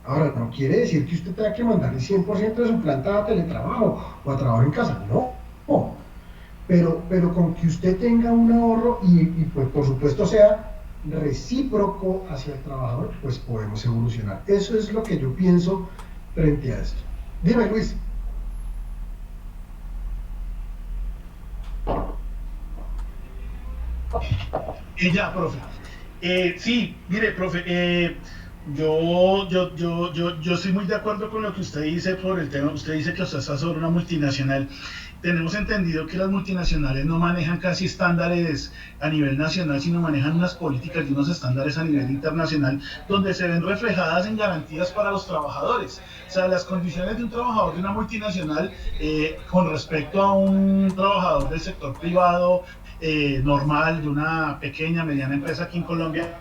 S1: Ahora, no quiere decir que usted tenga que mandar el 100% de su planta a teletrabajo o a trabajo en casa, no. Pero con que usted tenga un ahorro y pues por supuesto sea recíproco hacia el trabajador, pues podemos evolucionar. Eso es lo que yo pienso frente a esto. Dime, Luis.
S10: Ya, profe. Sí, mire, profe, yo estoy muy de acuerdo con lo que usted dice por el tema. Usted dice que usted está sobre una multinacional. Tenemos entendido que las multinacionales no manejan casi estándares a nivel nacional, sino manejan unas políticas y unos estándares a nivel internacional, donde se ven reflejadas en garantías para los trabajadores. O sea, las condiciones de un trabajador de una multinacional con respecto a un trabajador del sector privado normal, de una pequeña, mediana empresa aquí en Colombia,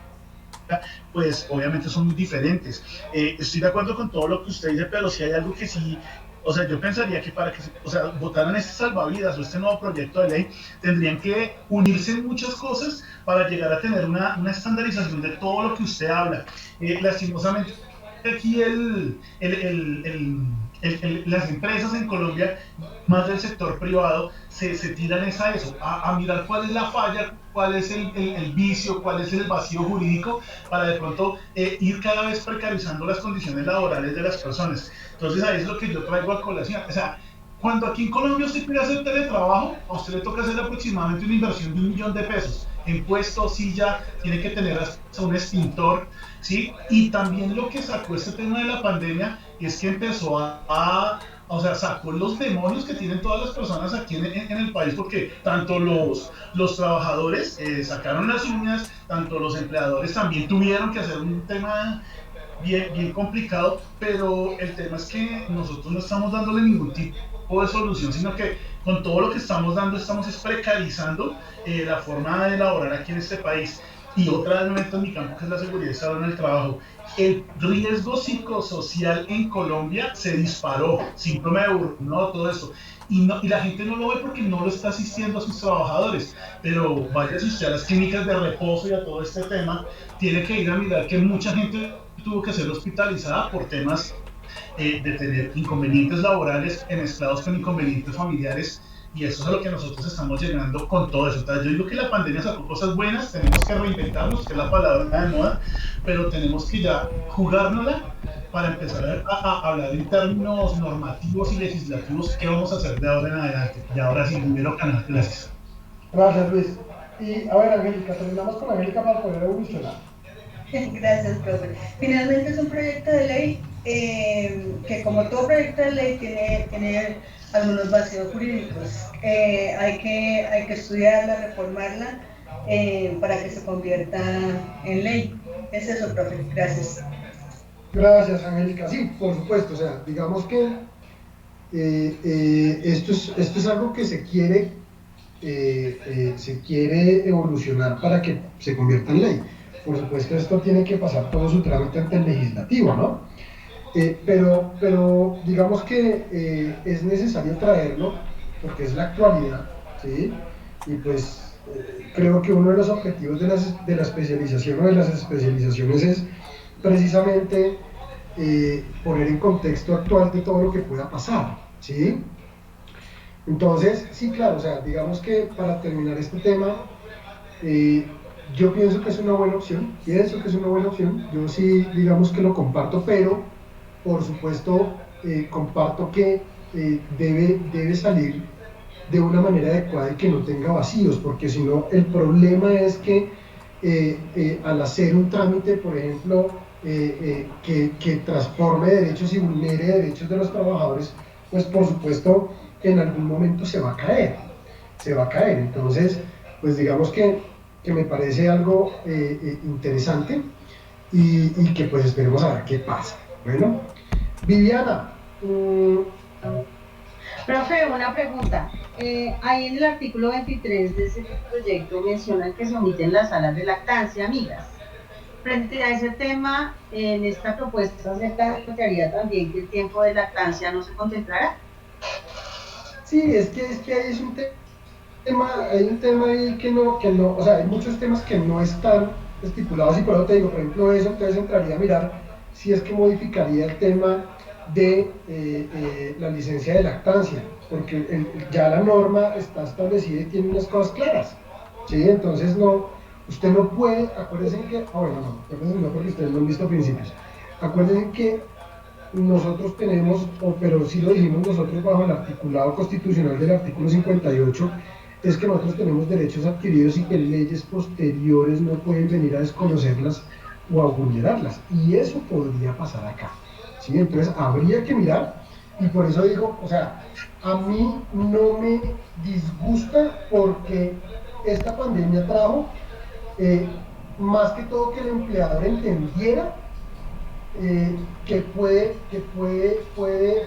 S10: pues obviamente son muy diferentes. Estoy de acuerdo con todo lo que usted dice, pero si hay algo que sí, o sea, yo pensaría que para que votaran este salvavidas o este nuevo proyecto de ley, tendrían que unirse en muchas cosas para llegar a tener una estandarización de todo lo que usted habla. Lastimosamente, aquí las empresas en Colombia, más del sector privado, se tiran a mirar cuál es la falla, cuál es el vicio, cuál es el vacío jurídico, para de pronto ir cada vez precarizando las condiciones laborales de las personas. Entonces ahí es lo que yo traigo a colación. O sea, cuando aquí en Colombia usted quiere hacer teletrabajo, a usted le toca hacer aproximadamente una inversión de $1 millón en puestos, silla, tiene que tener hasta un extintor, ¿sí? Y también lo que sacó este tema de la pandemia es que empezó o sea, sacó los demonios que tienen todas las personas aquí en el país, porque tanto los trabajadores sacaron las uñas, tanto los empleadores también tuvieron que hacer un tema bien complicado, pero el tema es que nosotros no estamos dándole ningún tipo de solución, sino que con todo lo que estamos dando estamos precarizando la forma de elaborar aquí en este país. Y otra elemento en mi campo, que es la seguridad y salud en el trabajo. El riesgo psicosocial en Colombia se disparó, síndrome de burnout, todo eso. Y la gente no lo ve porque no lo está asistiendo a sus trabajadores. Pero váyase usted a las clínicas de reposo y a todo este tema, tiene que ir a mirar que mucha gente tuvo que ser hospitalizada por temas de tener inconvenientes laborales mezclados con inconvenientes familiares. Y eso es a lo que nosotros estamos llegando con todo eso. Entonces, yo digo que la pandemia sacó cosas buenas, tenemos que reinventarnos, que es la palabra de moda, pero tenemos que ya jugárnosla para empezar a hablar en términos normativos y legislativos qué vamos a hacer de ahora en adelante. Y ahora sí, primero canal, gracias.
S1: Gracias, Luis. Y a ver, Angélica, terminamos con Angélica para poder evolucionar.
S13: Gracias, profe. Finalmente es un proyecto de ley que, como todo proyecto de ley, tiene algunos vacíos jurídicos. Hay que estudiarla, reformarla para que se convierta en ley. Es eso, profe. Gracias.
S1: Gracias, Angélica. Sí, por supuesto. O sea, digamos que esto es algo que se quiere evolucionar para que se convierta en ley. Por supuesto, esto tiene que pasar todo su trámite ante el legislativo, ¿no? Pero digamos que es necesario traerlo porque es la actualidad, ¿sí? Y pues creo que uno de los objetivos de la especialización o de las especializaciones es precisamente poner en contexto actual de todo lo que pueda pasar, ¿sí? Entonces, sí, claro, o sea, digamos que para terminar este tema, yo pienso que es una buena opción, yo sí, digamos que lo comparto, pero por supuesto comparto que debe salir de una manera adecuada y que no tenga vacíos, porque si no, el problema es que al hacer un trámite, por ejemplo, que transforme derechos y vulnere derechos de los trabajadores, pues por supuesto en algún momento se va a caer, Entonces, pues digamos que me parece algo interesante y que pues esperemos a ver qué pasa. Bueno, Viviana.
S15: Profe, una pregunta. Ahí en el artículo 23 de ese proyecto mencionan que se omiten las salas de lactancia amigas. Frente a ese tema, en esta propuesta se plantearía también que el tiempo de lactancia no se contemplara.
S1: Sí, es que ahí es un hay un tema ahí que no, o sea, hay muchos temas que no están estipulados y por eso te digo, por ejemplo, eso entonces entraría a mirar si es que modificaría el tema de la licencia de lactancia, porque ya la norma está establecida y tiene unas cosas claras, ¿sí? Entonces usted no puede, acuérdense que, acuérdense no porque ustedes no han visto principios, acuérdense que nosotros tenemos, pero sí lo dijimos nosotros bajo el articulado constitucional del artículo 58, es que nosotros tenemos derechos adquiridos y que leyes posteriores no pueden venir a desconocerlas o a vulnerarlas, y eso podría pasar acá, ¿sí? Entonces habría que mirar, y por eso digo, o sea, a mí no me disgusta porque esta pandemia trajo, más que todo que el empleador entendiera que puede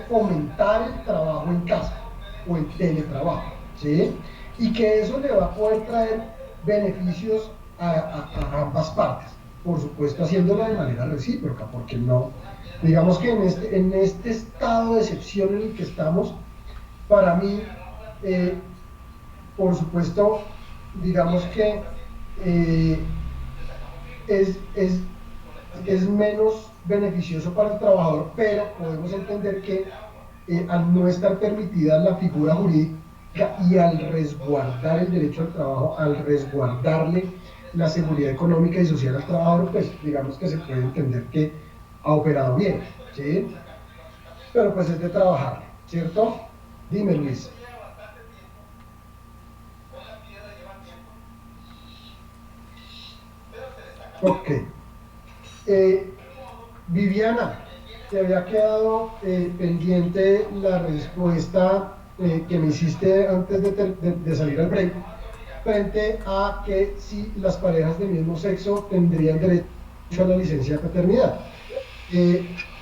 S1: fomentar el trabajo en casa o el teletrabajo, ¿sí? Y que eso le va a poder traer beneficios a ambas partes, por supuesto haciéndolo de manera recíproca, porque no, digamos que en este estado de excepción en el que estamos, para mí, por supuesto, digamos que es menos beneficioso para el trabajador, pero podemos entender que al no estar permitida la figura jurídica y al resguardar el derecho al trabajo, al resguardarle la seguridad económica y social al trabajador, pues digamos que se puede entender que ha operado bien, ¿sí? Pero pues es de trabajar, ¿cierto? Dime, Luis. Ok. Viviana, te había quedado pendiente la respuesta que me hiciste antes de salir al break, frente a que si las parejas del mismo sexo tendrían derecho a la licencia de paternidad.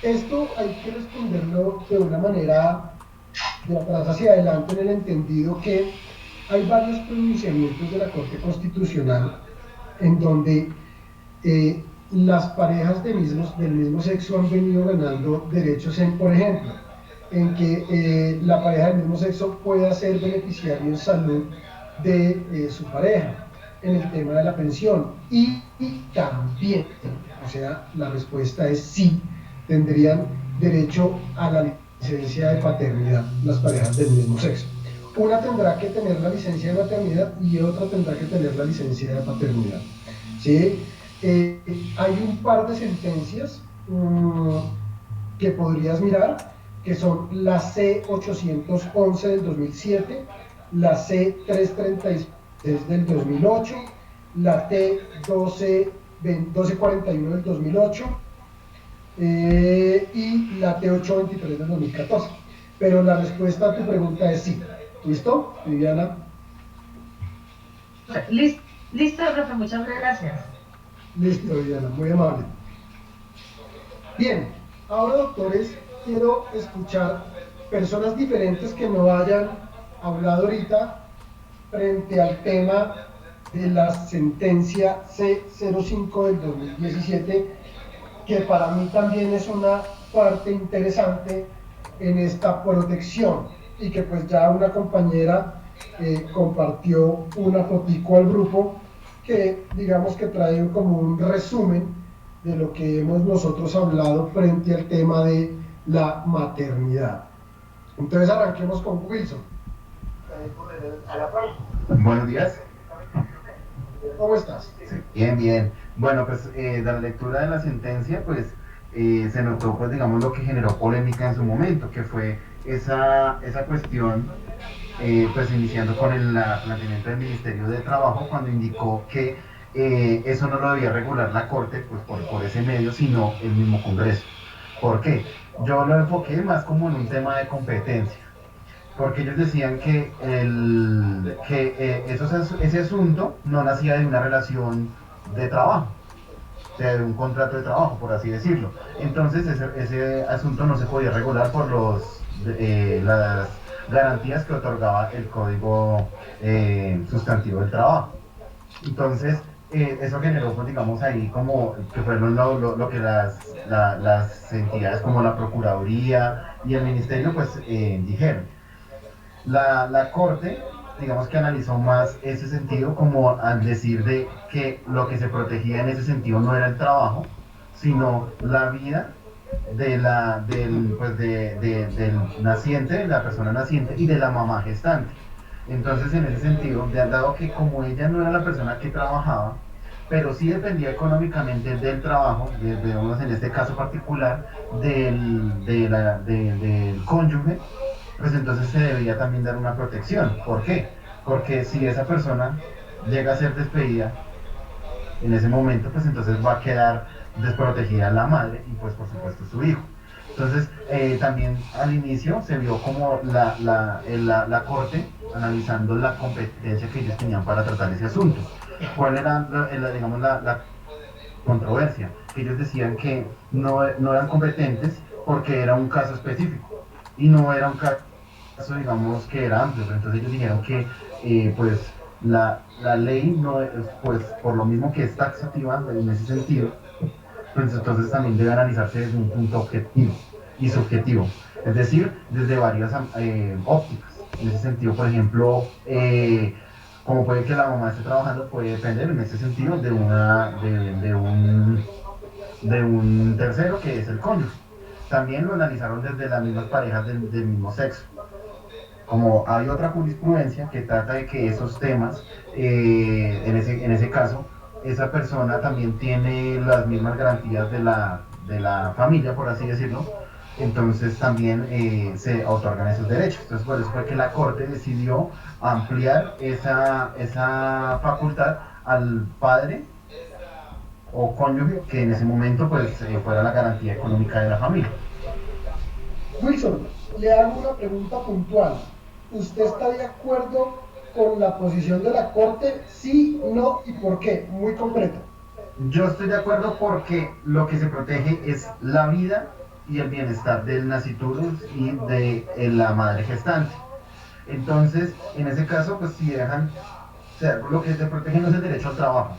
S1: Esto hay que responderlo de una manera de atrás hacia adelante, en el entendido que hay varios pronunciamientos de la Corte Constitucional en donde las parejas del mismo sexo han venido ganando derechos en, por ejemplo, en que la pareja del mismo sexo pueda ser beneficiario en salud de su pareja, en el tema de la pensión, y también, o sea, la respuesta es sí, tendrían derecho a la licencia de paternidad las parejas del mismo sexo. Una tendrá que tener la licencia de maternidad y otra tendrá que tener la licencia de paternidad, ¿sí? Hay un par de sentencias que podrías mirar, que son la C-811 del 2007, la C-336 del 2008, la T-1241 del 2008 y la T-823 del 2014. Pero la respuesta a tu pregunta es sí. ¿Listo, Viviana?
S15: Listo, profe, muchas gracias.
S1: Listo, Viviana, muy amable. Bien, ahora, doctores, quiero escuchar personas diferentes que no hayan hablado ahorita frente al tema de la sentencia C-05 del 2017, que para mí también es una parte interesante en esta protección y que pues ya una compañera compartió una fotico al grupo que digamos que trae como un resumen de lo que hemos nosotros hablado frente al tema de la maternidad. Entonces arranquemos con Wilson.
S16: Buenos días.
S1: ¿Cómo estás?
S16: Sí, bien, bien. Bueno, pues de la lectura de la sentencia, pues se notó, pues digamos, lo que generó polémica en su momento, que fue esa cuestión, pues iniciando con el planteamiento del Ministerio de Trabajo, cuando indicó que eso no lo debía regular la Corte, pues por ese medio, sino el mismo Congreso. ¿Por qué? Yo lo enfoqué más como en un tema de competencia, porque ellos decían que, ese asunto no nacía de una relación de trabajo, o sea, de un contrato de trabajo, por así decirlo. Entonces ese asunto no se podía regular por las garantías que otorgaba el Código Sustantivo del Trabajo. Entonces, eso generó, pues, digamos, ahí como que fueron lo que las entidades como la Procuraduría y el Ministerio, pues, dijeron. La Corte, digamos que analizó más ese sentido como al decir de que lo que se protegía en ese sentido no era el trabajo, sino la vida del naciente, de la persona naciente y de la mamá gestante. Entonces, en ese sentido, dado que como ella no era la persona que trabajaba, pero sí dependía económicamente del trabajo, digamos en este caso particular, del cónyuge, pues entonces se debería también dar una protección. ¿Por qué? Porque si esa persona llega a ser despedida en ese momento, pues entonces va a quedar desprotegida la madre y pues por supuesto su hijo. Entonces también al inicio se vio como la Corte analizando la competencia que ellos tenían para tratar ese asunto. ¿Cuál era la controversia? Que ellos decían que no eran competentes porque era un caso específico y no era un caso, digamos, que era amplio. Entonces ellos dijeron que pues la ley no, pues por lo mismo que es taxativa en ese sentido, pues entonces también debe analizarse desde un punto objetivo y subjetivo, es decir, desde varias ópticas. En ese sentido, por ejemplo, como puede que la mamá esté trabajando, puede depender en ese sentido de un tercero que es el cónyuge. También lo analizaron desde las mismas parejas del mismo sexo. Como hay otra jurisprudencia que trata de que esos temas, en ese caso, esa persona también tiene las mismas garantías de la familia, por así decirlo, entonces también se otorgan esos derechos. Entonces por eso fue que la Corte decidió ampliar esa facultad al padre o cónyuge que en ese momento pues fuera la garantía económica de la familia.
S1: Wilson, le hago una pregunta puntual. ¿Usted está de acuerdo con la posición de la Corte? Sí, no y por qué. Muy concreto.
S16: Yo estoy de acuerdo porque lo que se protege es la vida y el bienestar del nasciturus y de la madre gestante. Entonces, en ese caso, pues si dejan, o sea, lo que se protege no es el derecho al trabajo.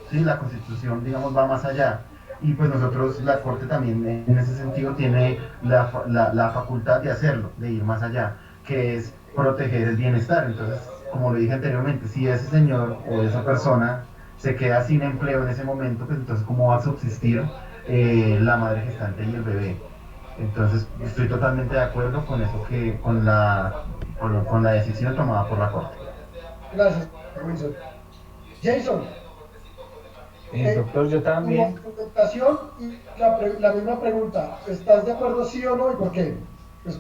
S16: ¿Sí? La Constitución, digamos, va más allá. Y pues nosotros, la Corte también en ese sentido tiene la facultad de hacerlo, de ir más allá, que es proteger el bienestar. Entonces, como lo dije anteriormente, si ese señor o esa persona se queda sin empleo en ese momento, pues entonces ¿cómo va a subsistir la madre gestante y el bebé? Entonces estoy totalmente de acuerdo con eso, con la decisión tomada por la Corte.
S1: Gracias, Wilson. Jason.
S12: Doctor, yo también.
S1: Como argumentación y la misma pregunta, ¿estás de acuerdo sí o no y por qué?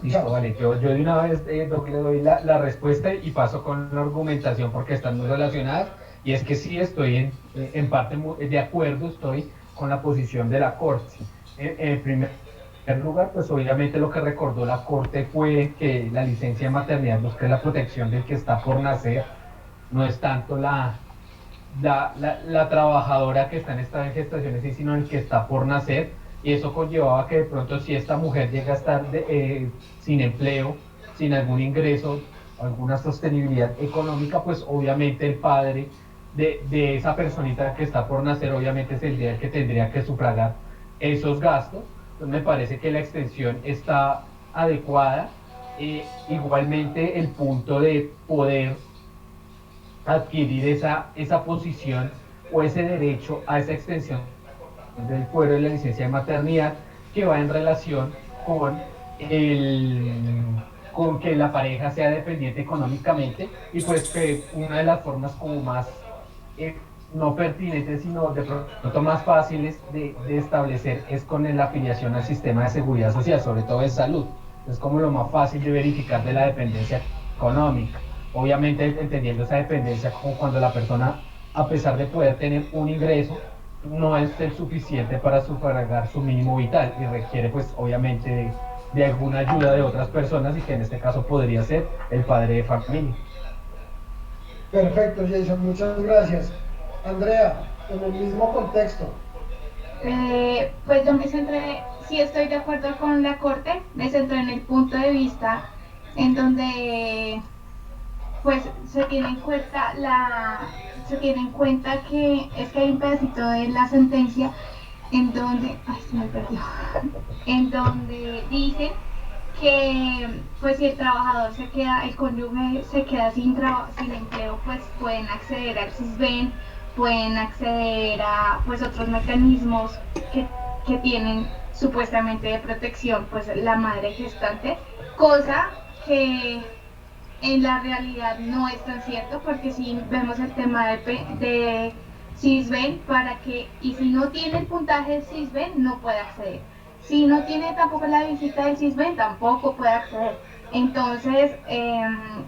S12: Listo, vale, yo de una vez, Doc, le doy la respuesta y paso con la argumentación porque están muy relacionadas, y es que sí estoy en parte de acuerdo, estoy con la posición de la Corte. En primer lugar, pues obviamente lo que recordó la Corte fue que la licencia de maternidad, que es la protección del que está por nacer, no es tanto la trabajadora que está en esta gestación, sino el que está por nacer, y eso conllevaba que de pronto si esta mujer llega a estar sin empleo, sin algún ingreso, alguna sostenibilidad económica, pues obviamente el padre de esa personita que está por nacer obviamente sería el que tendría que sufragar esos gastos,
S17: Entonces me parece que la extensión está adecuada. Igualmente el punto de poder adquirir esa posición o ese derecho a esa extensión del fuero de la licencia de maternidad, que va en relación con con que la pareja sea dependiente económicamente, y pues que una de las formas como más no pertinentes, sino de pronto más fáciles de establecer es con la afiliación al sistema de seguridad social, sobre todo de salud. Es como lo más fácil de verificar de la dependencia económica. Obviamente entendiendo esa dependencia como cuando la persona, a pesar de poder tener un ingreso, no es el suficiente para sufragar su mínimo vital y requiere pues obviamente de alguna ayuda de otras personas, y que en este caso podría ser el padre de familia.
S1: Perfecto, Jason, muchas gracias. Andrea, en el mismo contexto.
S18: Pues yo me centré, sí estoy de acuerdo con la Corte, me centré en el punto de vista en donde pues se tiene en cuenta que es que hay un pedacito de la sentencia en donde, ay, se me perdió, en donde dicen que pues si el trabajador el cónyuge se queda sin empleo, pues pueden acceder al SISBEN, pueden acceder a pues otros mecanismos que tienen supuestamente de protección pues la madre gestante, cosa que en la realidad no es tan cierto, porque si vemos el tema de SISBEN, y si no tiene el puntaje del SISBEN no puede acceder. Si no tiene tampoco la visita del SISBEN, tampoco puede acceder. Entonces,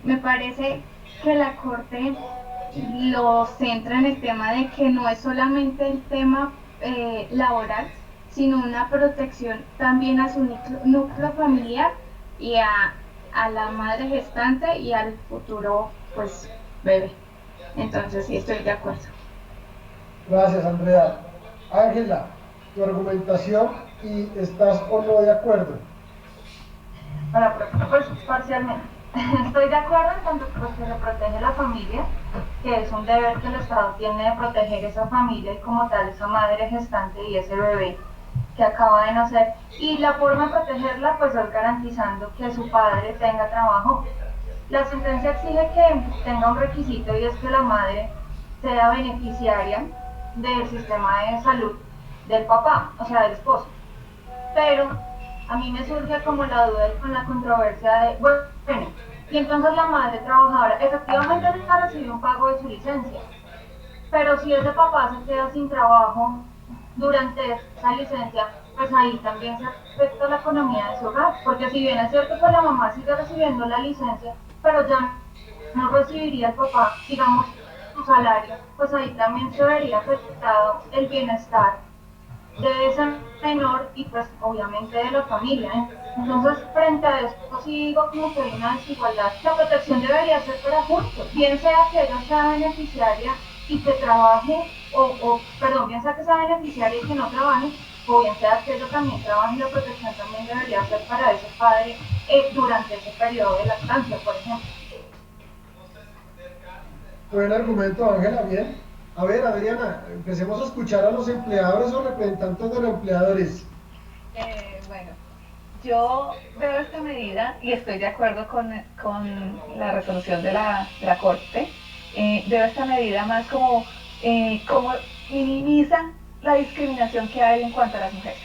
S18: me parece que la Corte lo centra en el tema de que no es solamente el tema laboral, sino una protección también a su núcleo familiar y a la madre gestante y al futuro pues bebé. Entonces sí, estoy de acuerdo.
S1: Gracias, Andrea. Ángela, tu argumentación, y estás o no de acuerdo.
S8: Pues parcialmente. Estoy de acuerdo en cuanto que se protege la familia, que es un deber que el Estado tiene de proteger esa familia y como tal esa madre gestante y ese bebé que acaba de nacer, y la forma de protegerla pues es garantizando que su padre tenga trabajo. La sentencia exige que tenga un requisito, y es que la madre sea beneficiaria del sistema de salud del papá, o sea del esposo. Pero a mí me surge como la duda y con la controversia de, bueno, y entonces la madre trabajadora efectivamente va a recibir un pago de su licencia, pero si ese papá se queda sin trabajo durante esa licencia, pues ahí también se afecta la economía de su hogar, porque si bien es cierto que la mamá sigue recibiendo la licencia, pero ya no recibiría el papá, digamos, su salario, pues ahí también se vería afectado el bienestar de ese menor y pues obviamente de la familia. Entonces, frente a esto sí digo como que hay una desigualdad. La protección debería ser para juntos, bien sea que ella sea beneficiaria y que trabaje, bien sea que sea beneficiaria y que no trabaje, o bien sea que ella también trabaje, y la protección también debería ser para ese padre durante ese periodo de lactancia, por ejemplo.
S1: Buen argumento, Ángela, bien. A ver, Adriana, empecemos a escuchar a los empleadores o representantes de los empleadores.
S4: Bueno, yo veo esta medida y estoy de acuerdo con la resolución de la Corte. Veo esta medida más como minimiza la discriminación que hay en cuanto a las mujeres,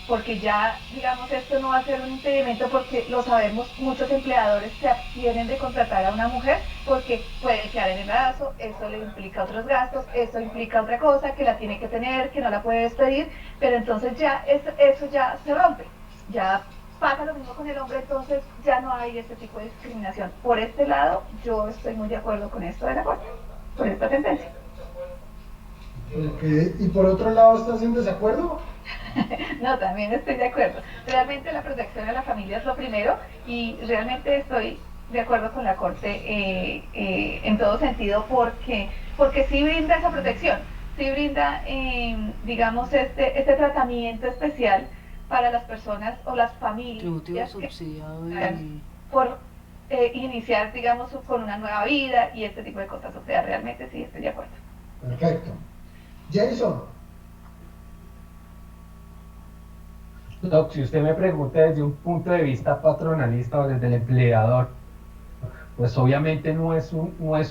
S4: porque ya, digamos, esto no va a ser un impedimento, porque lo sabemos, muchos empleadores se abstienen de contratar a una mujer porque puede quedar en embarazo, eso le implica otros gastos, eso implica otra cosa, que la tiene que tener, que no la puede despedir, pero entonces ya eso ya se rompe, ya pasa lo mismo con el hombre, entonces ya no hay este tipo de discriminación. Por este lado, yo estoy muy de acuerdo con esto de la Corte, con esta sentencia.
S1: Okay. ¿Y por otro lado estás en desacuerdo?
S4: No, también estoy de acuerdo. Realmente la protección a la familia es lo primero, y realmente estoy de acuerdo con la Corte en todo sentido, porque sí brinda esa protección, sí brinda, digamos, este tratamiento especial para las personas o las familias por iniciar, digamos, con una nueva vida y este tipo de cosas. O sea, realmente sí estoy de acuerdo.
S1: Perfecto. Jason.
S17: Doc, si usted me pregunta desde un punto de vista patronalista o desde el empleador, pues obviamente no es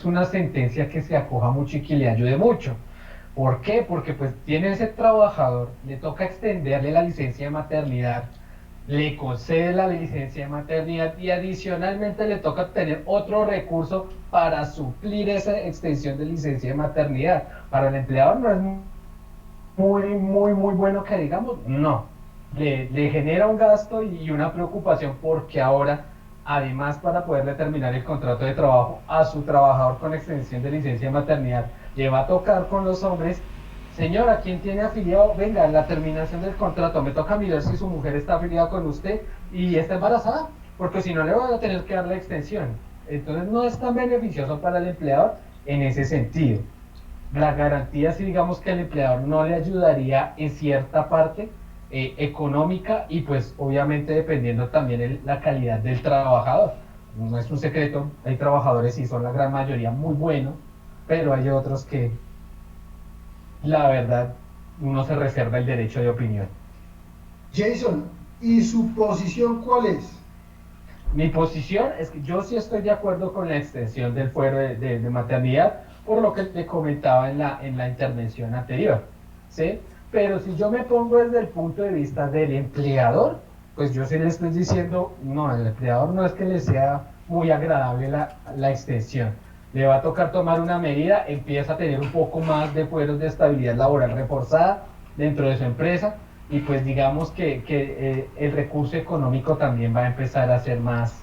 S17: una sentencia que se acoja mucho y que le ayude mucho. ¿Por qué? Porque pues tiene ese trabajador, le toca extenderle la licencia de maternidad, le concede la licencia de maternidad y adicionalmente le toca tener otro recurso para suplir esa extensión de licencia de maternidad. Para el empleador no es muy bueno que digamos, no. Le genera un gasto y una preocupación porque ahora, además para poderle terminar el contrato de trabajo a su trabajador con extensión de licencia de maternidad, le va a tocar con los hombres, señora, ¿quién tiene afiliado? Venga, en la terminación del contrato me toca mirar si su mujer está afiliada con usted y está embarazada, porque si no le van a tener que dar la extensión. Entonces no es tan beneficioso para el empleador en ese sentido. La garantía, si digamos que el empleador no le ayudaría en cierta parte económica y pues obviamente dependiendo también la calidad del trabajador. No es un secreto, hay trabajadores y son la gran mayoría muy buenos, pero hay otros que la verdad uno se reserva el derecho de opinión.
S1: Jason, ¿y su posición cuál es?
S17: Mi posición es que yo sí estoy de acuerdo con la extensión del fuero de maternidad, por lo que te comentaba en la intervención anterior, ¿sí? Pero si yo me pongo desde el punto de vista del empleador, pues yo sí le estoy diciendo, no, al empleador no es que le sea muy agradable la extensión. Le va a tocar tomar una medida, empieza a tener un poco más de fueros de estabilidad laboral reforzada dentro de su empresa y pues digamos que el recurso económico también va a empezar a ser más,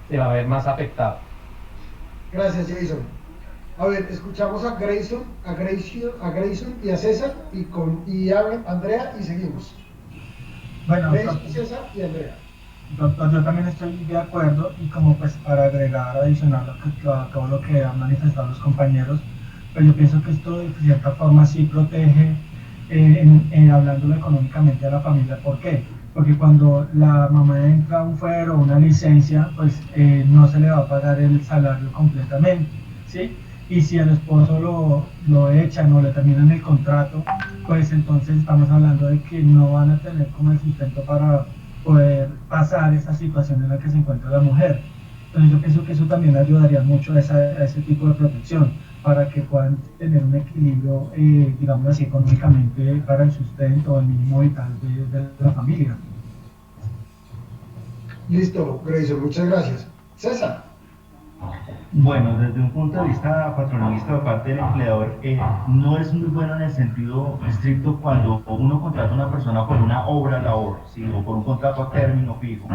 S17: se va a ver más afectado.
S1: Gracias, Jason. A ver, escuchamos a Grayson y a César y a Andrea y seguimos.
S19: Bueno,
S1: Grayson, César y Andrea.
S19: Doctor, yo también estoy de acuerdo y como pues para agregar, adicional a todo lo que han manifestado los compañeros, pues yo pienso que esto de cierta forma sí protege, hablándolo económicamente a la familia. ¿Por qué? Porque cuando la mamá entra a un fuero o una licencia, pues no se le va a pagar el salario completamente, ¿sí? Y si al esposo lo echan o le terminan el contrato, pues entonces estamos hablando de que no van a tener como el sustento para poder pasar esa situación en la que se encuentra la mujer. Entonces yo pienso que eso también ayudaría mucho a ese tipo de protección, para que puedan tener un equilibrio, digamos así, económicamente para el sustento, el mínimo vital de la familia.
S1: Listo, Grayson, muchas gracias. César.
S14: Bueno, desde un punto de vista patronalista de parte del empleador, no es muy bueno en el sentido estricto cuando uno contrata a una persona por una obra labor, ¿sí? O por un contrato a término fijo,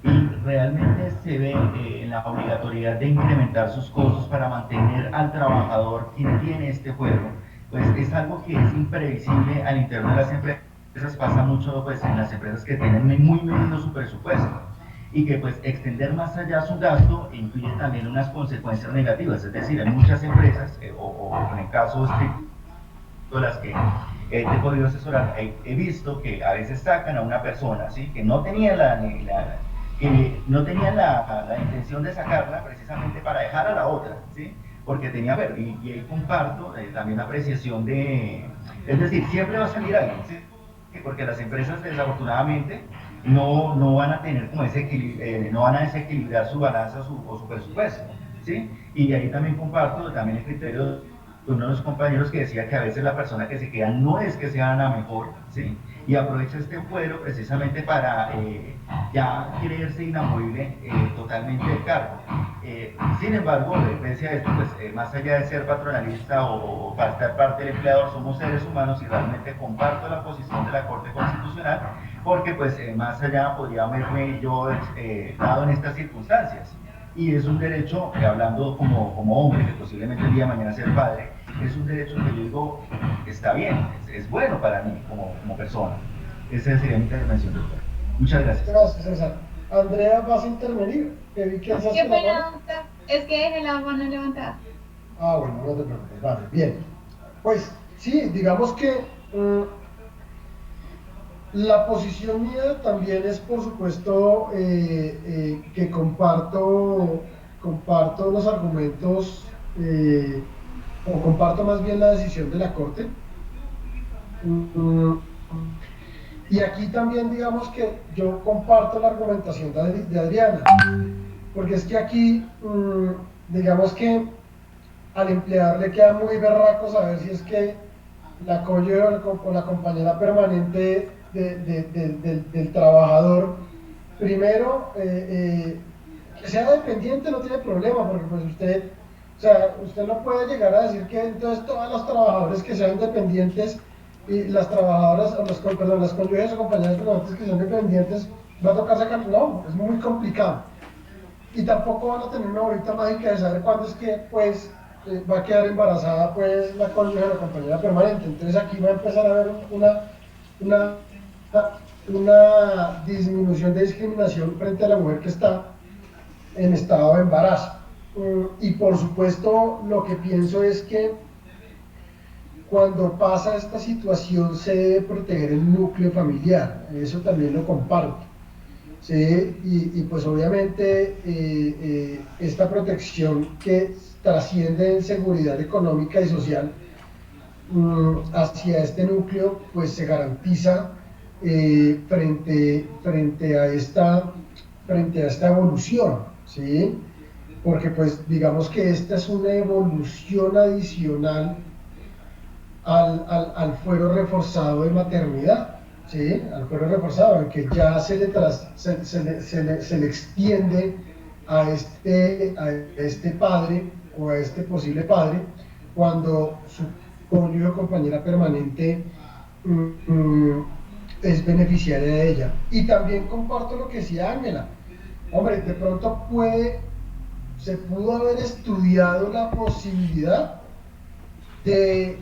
S14: y realmente se ve en la obligatoriedad de incrementar sus costos para mantener al trabajador quien tiene este juego, pues es algo que es imprevisible al interno de las empresas, pasa mucho pues en las empresas que tienen muy medido su presupuesto, y que pues extender más allá su gasto incluye también unas consecuencias negativas, es decir, hay muchas empresas, o en el caso estricto de las que he podido asesorar, he visto que a veces sacan a una persona, ¿sí? Que no tenía la intención de sacarla precisamente para dejar a la otra, ¿sí? Porque tenía ver, y ahí comparto también la apreciación es decir, siempre va a salir alguien, ¿sí? Porque las empresas desafortunadamente no van a tener como ese equilibrio, no van a desequilibrar su balanza o su presupuesto, ¿sí? Y ahí también comparto también el criterio de uno de los compañeros que decía que a veces la persona que se queda no es que sea la mejor, ¿sí? Y aprovecha este fuero precisamente para ya creerse inamovible totalmente del cargo. Sin embargo, pese a esto, pues, más allá de ser patronalista o para estar parte del empleador, somos seres humanos y realmente comparto la posición de la Corte Constitucional, porque pues más allá podría haberme yo dado en estas circunstancias. Y es un derecho, hablando como hombre, que posiblemente el día de mañana ser padre, es un derecho que yo digo, está bien, es bueno para mí como persona. Esa sería mi intervención, doctor. Muchas gracias.
S1: Gracias, César. Andrea, ¿vas a intervenir? Que vi que alzaste
S18: Qué
S1: la
S18: pena,
S1: mano.
S18: doctor. Es que dejé la mano levantada.
S1: Ah, bueno, no te preocupes. Vale, bien. Pues sí, digamos que la posición mía también es, por supuesto, que comparto los argumentos, o comparto más bien la decisión de la Corte. Y aquí también digamos que yo comparto la argumentación de Adriana, porque es que aquí digamos que al empleador le queda muy berraco saber si es que la cónyuge o la compañera permanente del trabajador, primero, que sea dependiente no tiene problema, porque pues usted no puede llegar a decir que entonces todos los trabajadores que sean dependientes y las trabajadoras, las cónyuges o compañeras permanentes que sean dependientes, va a tocar sacar, no, es muy complicado. Y tampoco van a tener una bolita mágica de saber cuándo es que pues va a quedar embarazada pues la cónyuge o la compañera permanente. Entonces aquí va a empezar a haber una disminución de discriminación frente a la mujer que está en estado de embarazo. Y por supuesto lo que pienso es que cuando pasa esta situación se debe proteger el núcleo familiar, eso también lo comparto. ¿Sí? Y pues obviamente esta protección que trasciende en seguridad económica y social hacia este núcleo pues se garantiza frente a esta evolución, ¿sí? Porque pues digamos que esta es una evolución adicional al fuero reforzado de maternidad, ¿sí? Al fuero reforzado, en que ya se le extiende a este padre o a este posible padre cuando su cónyuge o compañera permanente es beneficiaria de ella. Y también comparto lo que decía Ángela. Hombre, de pronto se pudo haber estudiado la posibilidad de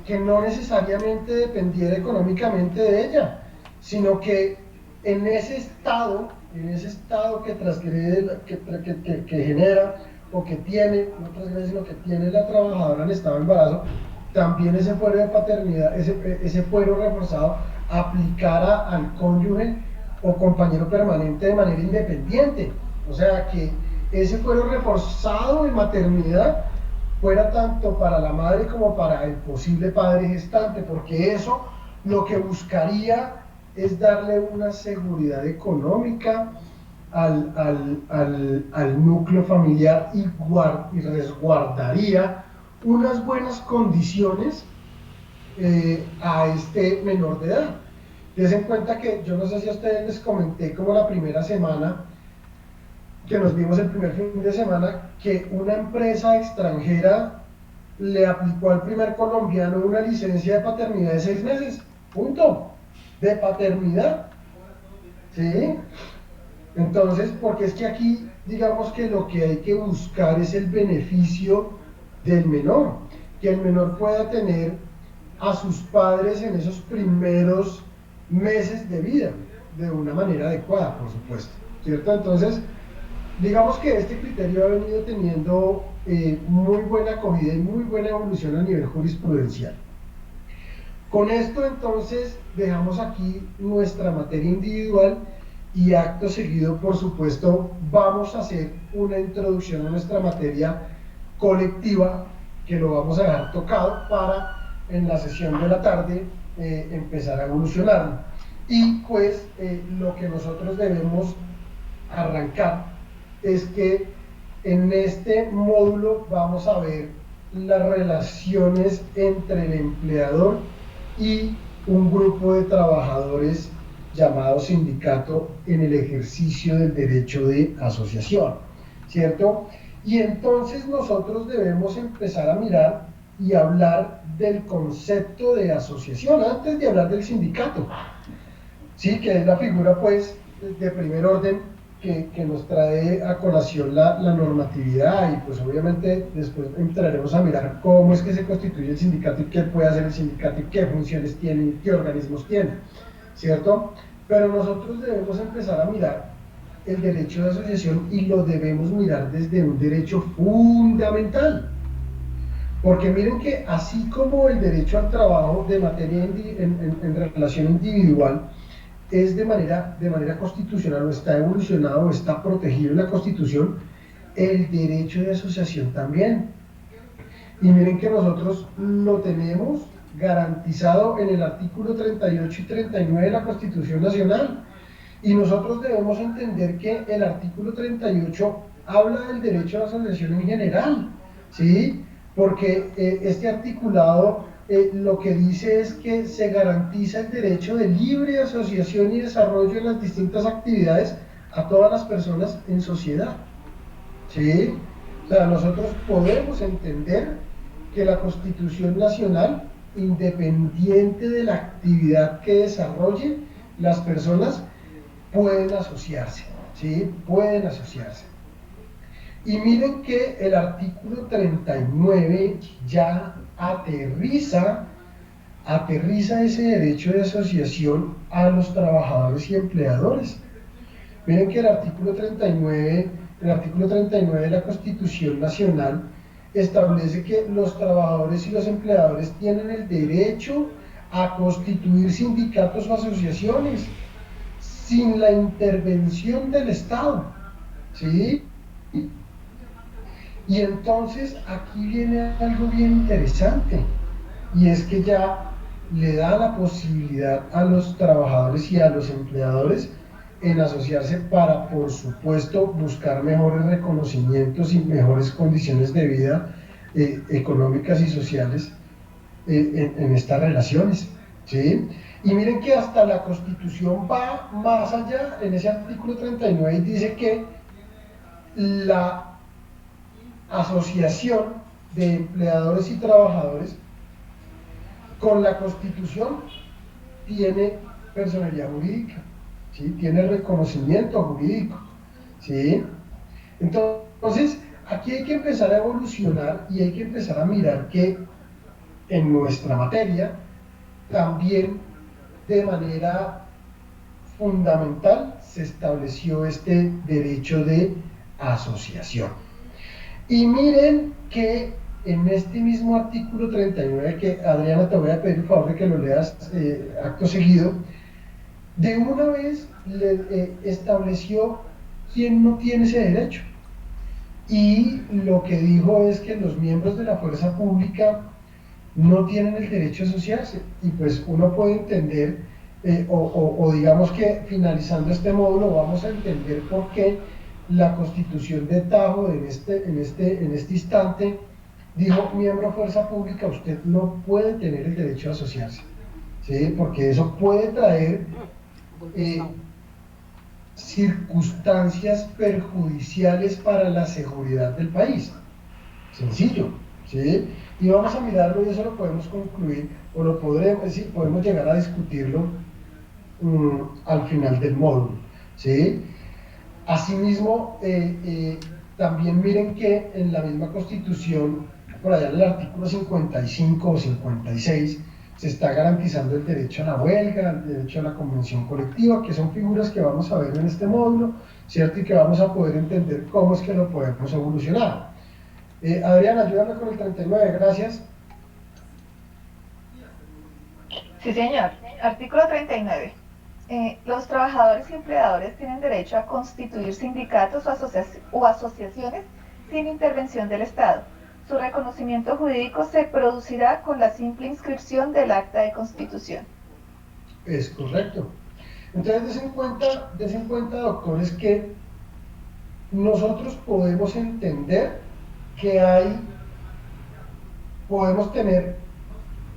S1: que no necesariamente dependiera económicamente de ella, sino que en ese estado que transgrede, que genera o que tiene, no transgrede, sino que tiene la trabajadora en estado de embarazo, también ese fuero de paternidad, ese fuero reforzado aplicara al cónyuge o compañero permanente de manera independiente. O sea, que ese fuero reforzado de maternidad fuera tanto para la madre como para el posible padre gestante, porque eso lo que buscaría es darle una seguridad económica al núcleo familiar y resguardaría unas buenas condiciones a este menor de edad. Ten en cuenta que yo no sé si a ustedes les comenté como la primera semana que nos vimos el primer fin de semana, que una empresa extranjera le aplicó al primer colombiano una licencia de paternidad de 6 meses, punto, de paternidad, ¿sí? Entonces, porque es que aquí, digamos que lo que hay que buscar es el beneficio del menor, que el menor pueda tener a sus padres en esos primeros meses de vida, de una manera adecuada, por supuesto, ¿cierto? Entonces, digamos que este criterio ha venido teniendo muy buena acogida y muy buena evolución a nivel jurisprudencial. Con esto entonces dejamos aquí nuestra materia individual y acto seguido, por supuesto, vamos a hacer una introducción a nuestra materia colectiva que lo vamos a dejar tocado para en la sesión de la tarde empezar a evolucionar. Y pues lo que nosotros debemos arrancar es que en este módulo vamos a ver las relaciones entre el empleador y un grupo de trabajadores llamado sindicato en el ejercicio del derecho de asociación, ¿cierto? Y entonces nosotros debemos empezar a mirar y hablar del concepto de asociación antes de hablar del sindicato, ¿sí? Que es la figura pues de primer orden que nos trae a colación la normatividad, y pues obviamente después entraremos a mirar cómo es que se constituye el sindicato y qué puede hacer el sindicato y qué funciones tiene y qué organismos tiene, ¿cierto? Pero nosotros debemos empezar a mirar el derecho de asociación y lo debemos mirar desde un derecho fundamental, porque miren que así como el derecho al trabajo de materia en relación individual es de manera constitucional, o está evolucionado o está protegido en la Constitución, el derecho de asociación también. Y miren que nosotros lo tenemos garantizado en el artículo 38 y 39 de la Constitución Nacional. Y nosotros debemos entender que el artículo 38 habla del derecho a la asociación en general, ¿sí? Porque este articulado lo que dice es que se garantiza el derecho de libre asociación y desarrollo en las distintas actividades a todas las personas en sociedad, ¿sí? O sea, nosotros podemos entender que la Constitución Nacional, independiente de la actividad que desarrollen las personas, pueden asociarse, ¿sí? Pueden asociarse. Y miren que el artículo 39 ya aterriza ese derecho de asociación a los trabajadores y empleadores. Miren que el artículo 39 de la Constitución Nacional establece que los trabajadores y los empleadores tienen el derecho a constituir sindicatos o asociaciones sin la intervención del Estado, ¿sí? Y entonces aquí viene algo bien interesante, y es que ya le da la posibilidad a los trabajadores y a los empleadores en asociarse para, por supuesto, buscar mejores reconocimientos y mejores condiciones de vida económicas y sociales en estas relaciones, ¿sí? Y miren que hasta la Constitución va más allá en ese artículo 39 y dice que la asociación de empleadores y trabajadores con la Constitución tiene personalidad jurídica, ¿sí? Tiene reconocimiento jurídico, ¿sí? Entonces, aquí hay que empezar a evolucionar y hay que empezar a mirar que en nuestra materia también de manera fundamental se estableció este derecho de asociación. Y miren que en este mismo artículo 39, que Adriana te voy a pedir el favor de que lo leas acto seguido, de una vez le estableció quién no tiene ese derecho. Y lo que dijo es que los miembros de la fuerza pública no tienen el derecho a asociarse. Y pues uno puede entender, o digamos que finalizando este módulo vamos a entender por qué la Constitución de Tajo en este instante dijo: miembro de fuerza pública, usted no puede tener el derecho a asociarse, ¿sí? Porque eso puede traer circunstancias perjudiciales para la seguridad del país. Sencillo, ¿sí? Y vamos a mirarlo y eso lo podemos concluir, o lo podemos llegar a discutirlo al final del módulo, ¿sí? Asimismo, también miren que en la misma Constitución, por allá en el artículo 55 o 56, se está garantizando el derecho a la huelga, el derecho a la convención colectiva, que son figuras que vamos a ver en este módulo, ¿cierto? Y que vamos a poder entender cómo es que lo podemos evolucionar. Adriana, ayúdame con el 39, gracias.
S4: Sí, señor. Artículo 39. Los trabajadores y empleadores tienen derecho a constituir sindicatos o asociaciones sin intervención del Estado. Su reconocimiento jurídico se producirá con la simple inscripción del acta de constitución.
S1: Es correcto. Entonces, des en cuenta, doctores, que nosotros podemos entender que podemos tener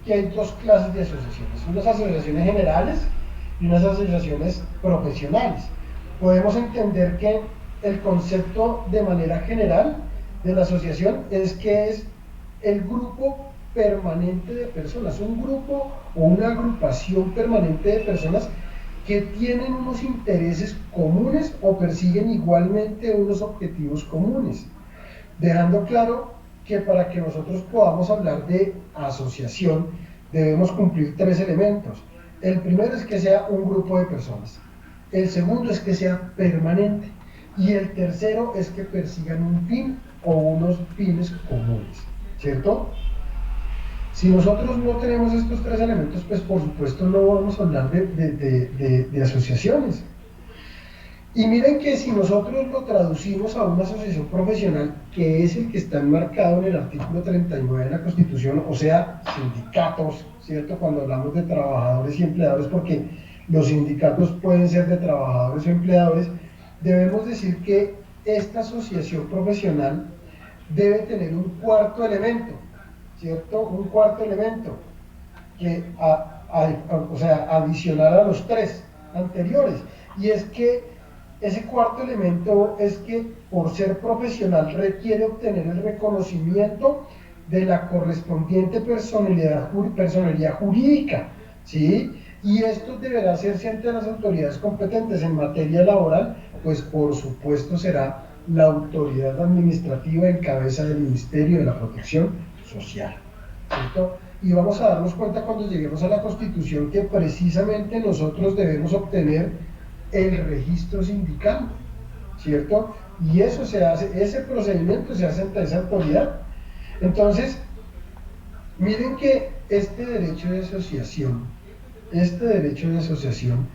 S1: que hay dos clases de asociaciones, unas asociaciones generales y unas asociaciones profesionales. Podemos entender que el concepto de manera general de la asociación es que es el grupo permanente de personas, un grupo o una agrupación permanente de personas que tienen unos intereses comunes o persiguen igualmente unos objetivos comunes, dejando claro que para que nosotros podamos hablar de asociación debemos cumplir tres elementos. El primero es que sea un grupo de personas, el segundo es que sea permanente y el tercero es que persigan un fin o unos fines comunes, ¿cierto? Si nosotros no tenemos estos tres elementos, pues por supuesto no vamos a hablar de asociaciones. Y miren que si nosotros lo traducimos a una asociación profesional, que es el que está enmarcado en el artículo 39 de la Constitución, o sea, sindicatos, ¿cierto? Cuando hablamos de trabajadores y empleadores, porque los sindicatos pueden ser de trabajadores o empleadores, debemos decir que esta asociación profesional debe tener un cuarto elemento, ¿cierto? Un cuarto elemento, que o sea, adicional a los tres anteriores, y es que ese cuarto elemento es que por ser profesional requiere obtener el reconocimiento de la correspondiente personalidad jurídica, ¿sí? Y esto deberá hacerse ante las autoridades competentes en materia laboral, pues por supuesto será la autoridad administrativa en cabeza del Ministerio de la Protección Social, ¿cierto? Y vamos a darnos cuenta cuando lleguemos a la Constitución que precisamente nosotros debemos obtener el registro sindical, ¿cierto? Y eso se hace, ese procedimiento se hace ante esa autoridad. Entonces, miren que este derecho de asociación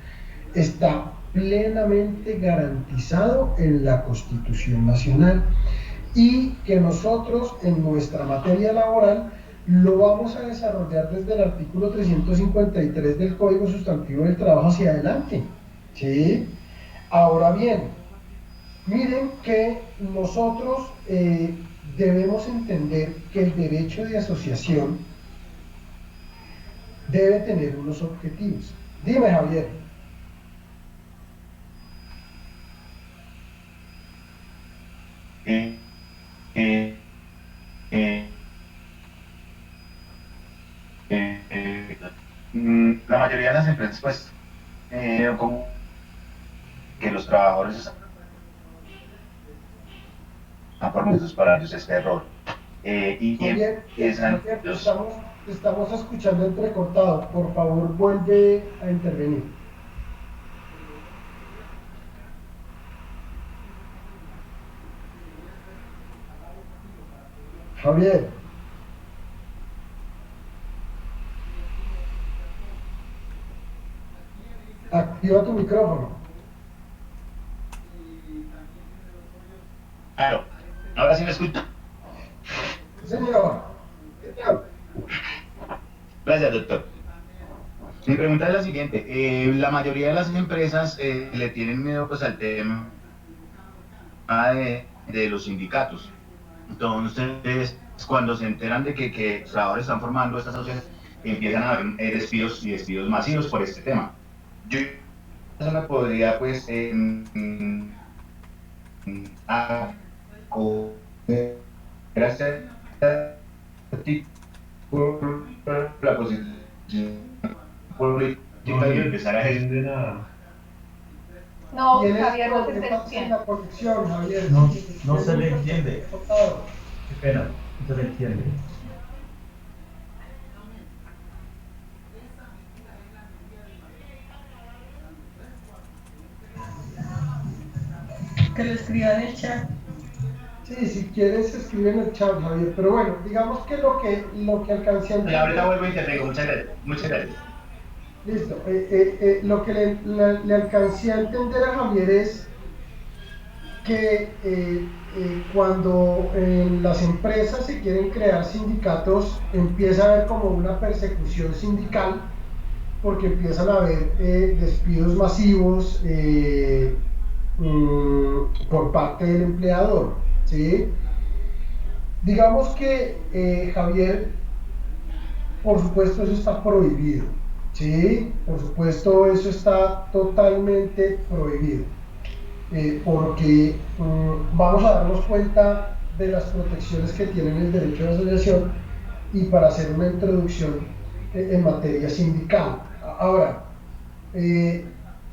S1: está plenamente garantizado en la Constitución Nacional y que nosotros en nuestra materia laboral lo vamos a desarrollar desde el artículo 353 del Código Sustantivo del Trabajo hacia adelante. ¿Sí? Ahora bien, miren que nosotros debemos entender que el derecho de asociación debe tener unos objetivos. Dime, Javier.
S16: La mayoría de las empresas, pues, como que los trabajadores están propensos para ellos este error.
S1: Javier, estamos escuchando entrecortado. Por favor, vuelve a intervenir. Javier. Activa tu micrófono.
S16: Claro, ahora sí me escucha.
S1: Señor.
S16: Gracias, doctor. Mi pregunta es la siguiente. La mayoría de las empresas le tienen miedo, pues, al tema de los sindicatos. Entonces, cuando se enteran de que los trabajadores están formando estas asociaciones, empiezan a haber despidos y despidos masivos por este tema. Yo no podría, pues, la posición política y empezar a ejercer.
S4: No, Javier, no se entiende.
S14: No se le entiende. Qué pena, no se le entiende.
S13: Que lo escriba en el chat.
S1: Sí, si quieres escribe en el chat, Javier. Pero bueno, digamos que lo que alcancé a entender.
S16: Ahorita vuelvo y te digo, muchas gracias.
S1: Listo. Lo que le alcancé a entender a Javier es que cuando en las empresas se quieren crear sindicatos, empieza a haber como una persecución sindical, porque empiezan a haber despidos masivos por parte del empleador, ¿sí? Digamos que, Javier, por supuesto eso está prohibido, ¿sí? Por supuesto eso está totalmente prohibido, porque vamos a darnos cuenta de las protecciones que tiene el derecho de asociación y para hacer una introducción en materia sindical. Ahora,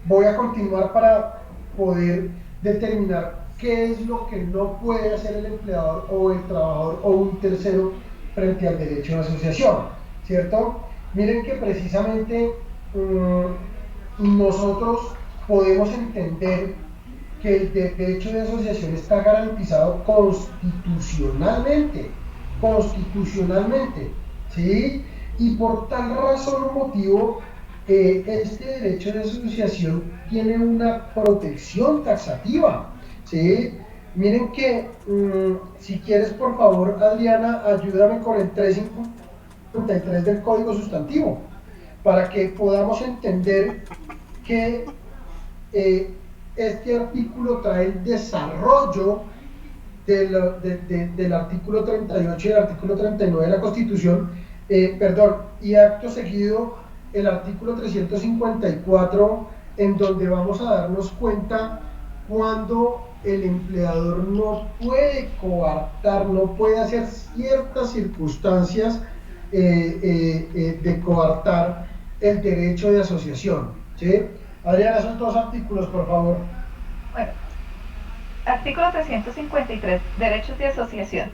S1: voy a continuar para poder determinar qué es lo que no puede hacer el empleador o el trabajador o un tercero frente al derecho de asociación, ¿cierto? Miren que precisamente nosotros podemos entender que el derecho de asociación está garantizado constitucionalmente, ¿sí? Y por tal razón o motivo este derecho de asociación tiene una protección taxativa, ¿sí? Miren que, si quieres, por favor, Adriana, ayúdame con el 353 del Código Sustantivo, para que podamos entender que este artículo trae el desarrollo del artículo 38 y el artículo 39 de la Constitución, y acto seguido el artículo 354, en donde vamos a darnos cuenta cuando el empleador no puede coartar, no puede hacer ciertas circunstancias de coartar el derecho de asociación, ¿sí? Adriana, esos dos artículos, por favor.
S4: Bueno, artículo 353, derechos de asociación.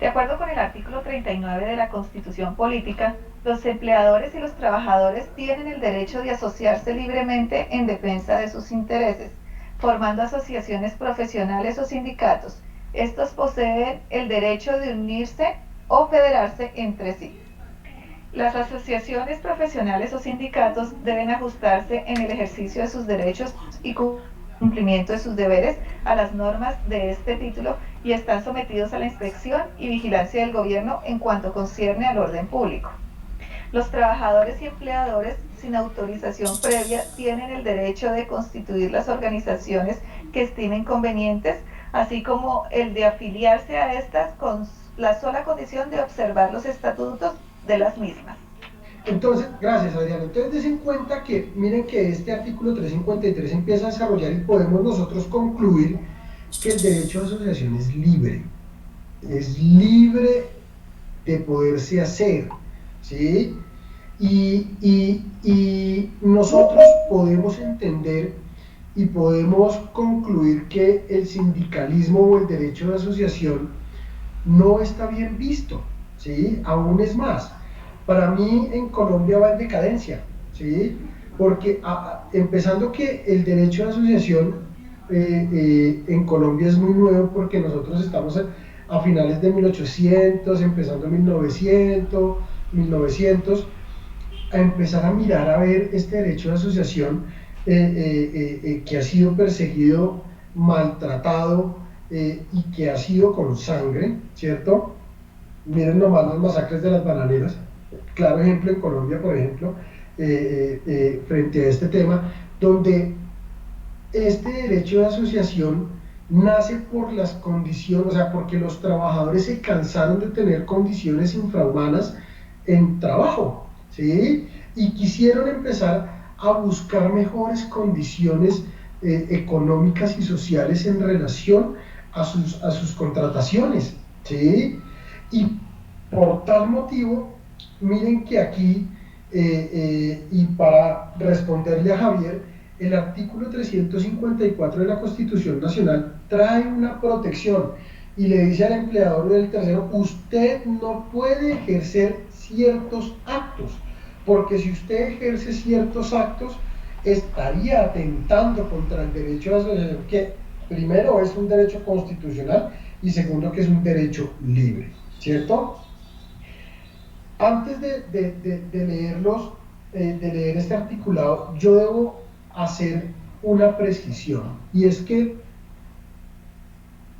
S4: De acuerdo con el artículo 39 de la Constitución Política, los empleadores y los trabajadores tienen el derecho de asociarse libremente en defensa de sus intereses, formando asociaciones profesionales o sindicatos. Estos poseen el derecho de unirse o federarse entre sí. Las asociaciones profesionales o sindicatos deben ajustarse en el ejercicio de sus derechos y cumplimiento de sus deberes a las normas de este título y están sometidos a la inspección y vigilancia del gobierno en cuanto concierne al orden público. Los trabajadores y empleadores sin autorización previa tienen el derecho de constituir las organizaciones que estimen convenientes, así como el de afiliarse a estas con la sola condición de observar los estatutos de las mismas.
S1: Entonces, gracias, Adriana. Entonces, des en cuenta que, miren que este artículo 353 empieza a desarrollar y podemos nosotros concluir que el derecho de asociación es libre de poderse hacer, ¿sí? Y nosotros podemos entender y podemos concluir que el sindicalismo o el derecho de asociación no está bien visto, ¿sí? Aún es más, para mí en Colombia va en decadencia, ¿sí? Porque empezando que el derecho de asociación en Colombia es muy nuevo, porque nosotros estamos a finales de 1800, empezando 1900, a empezar a mirar a ver este derecho de asociación que ha sido perseguido, maltratado y que ha sido con sangre, ¿cierto? Miren nomás las masacres de las bananeras, claro ejemplo en Colombia, por ejemplo, frente a este tema, donde este derecho de asociación nace por las condiciones, o sea, porque los trabajadores se cansaron de tener condiciones infrahumanas en trabajo, ¿sí? Y quisieron empezar a buscar mejores condiciones económicas y sociales en relación a sus contrataciones, ¿sí? Y por tal motivo, miren que aquí, y para responderle a Javier, el artículo 354 de la Constitución Nacional trae una protección y le dice al empleador del tercero: usted no puede ejercer ciertos actos, porque si usted ejerce ciertos actos estaría atentando contra el derecho de asociación, que primero es un derecho constitucional y segundo que es un derecho libre, ¿cierto? Antes de leer este articulado, yo debo hacer una precisión, y es que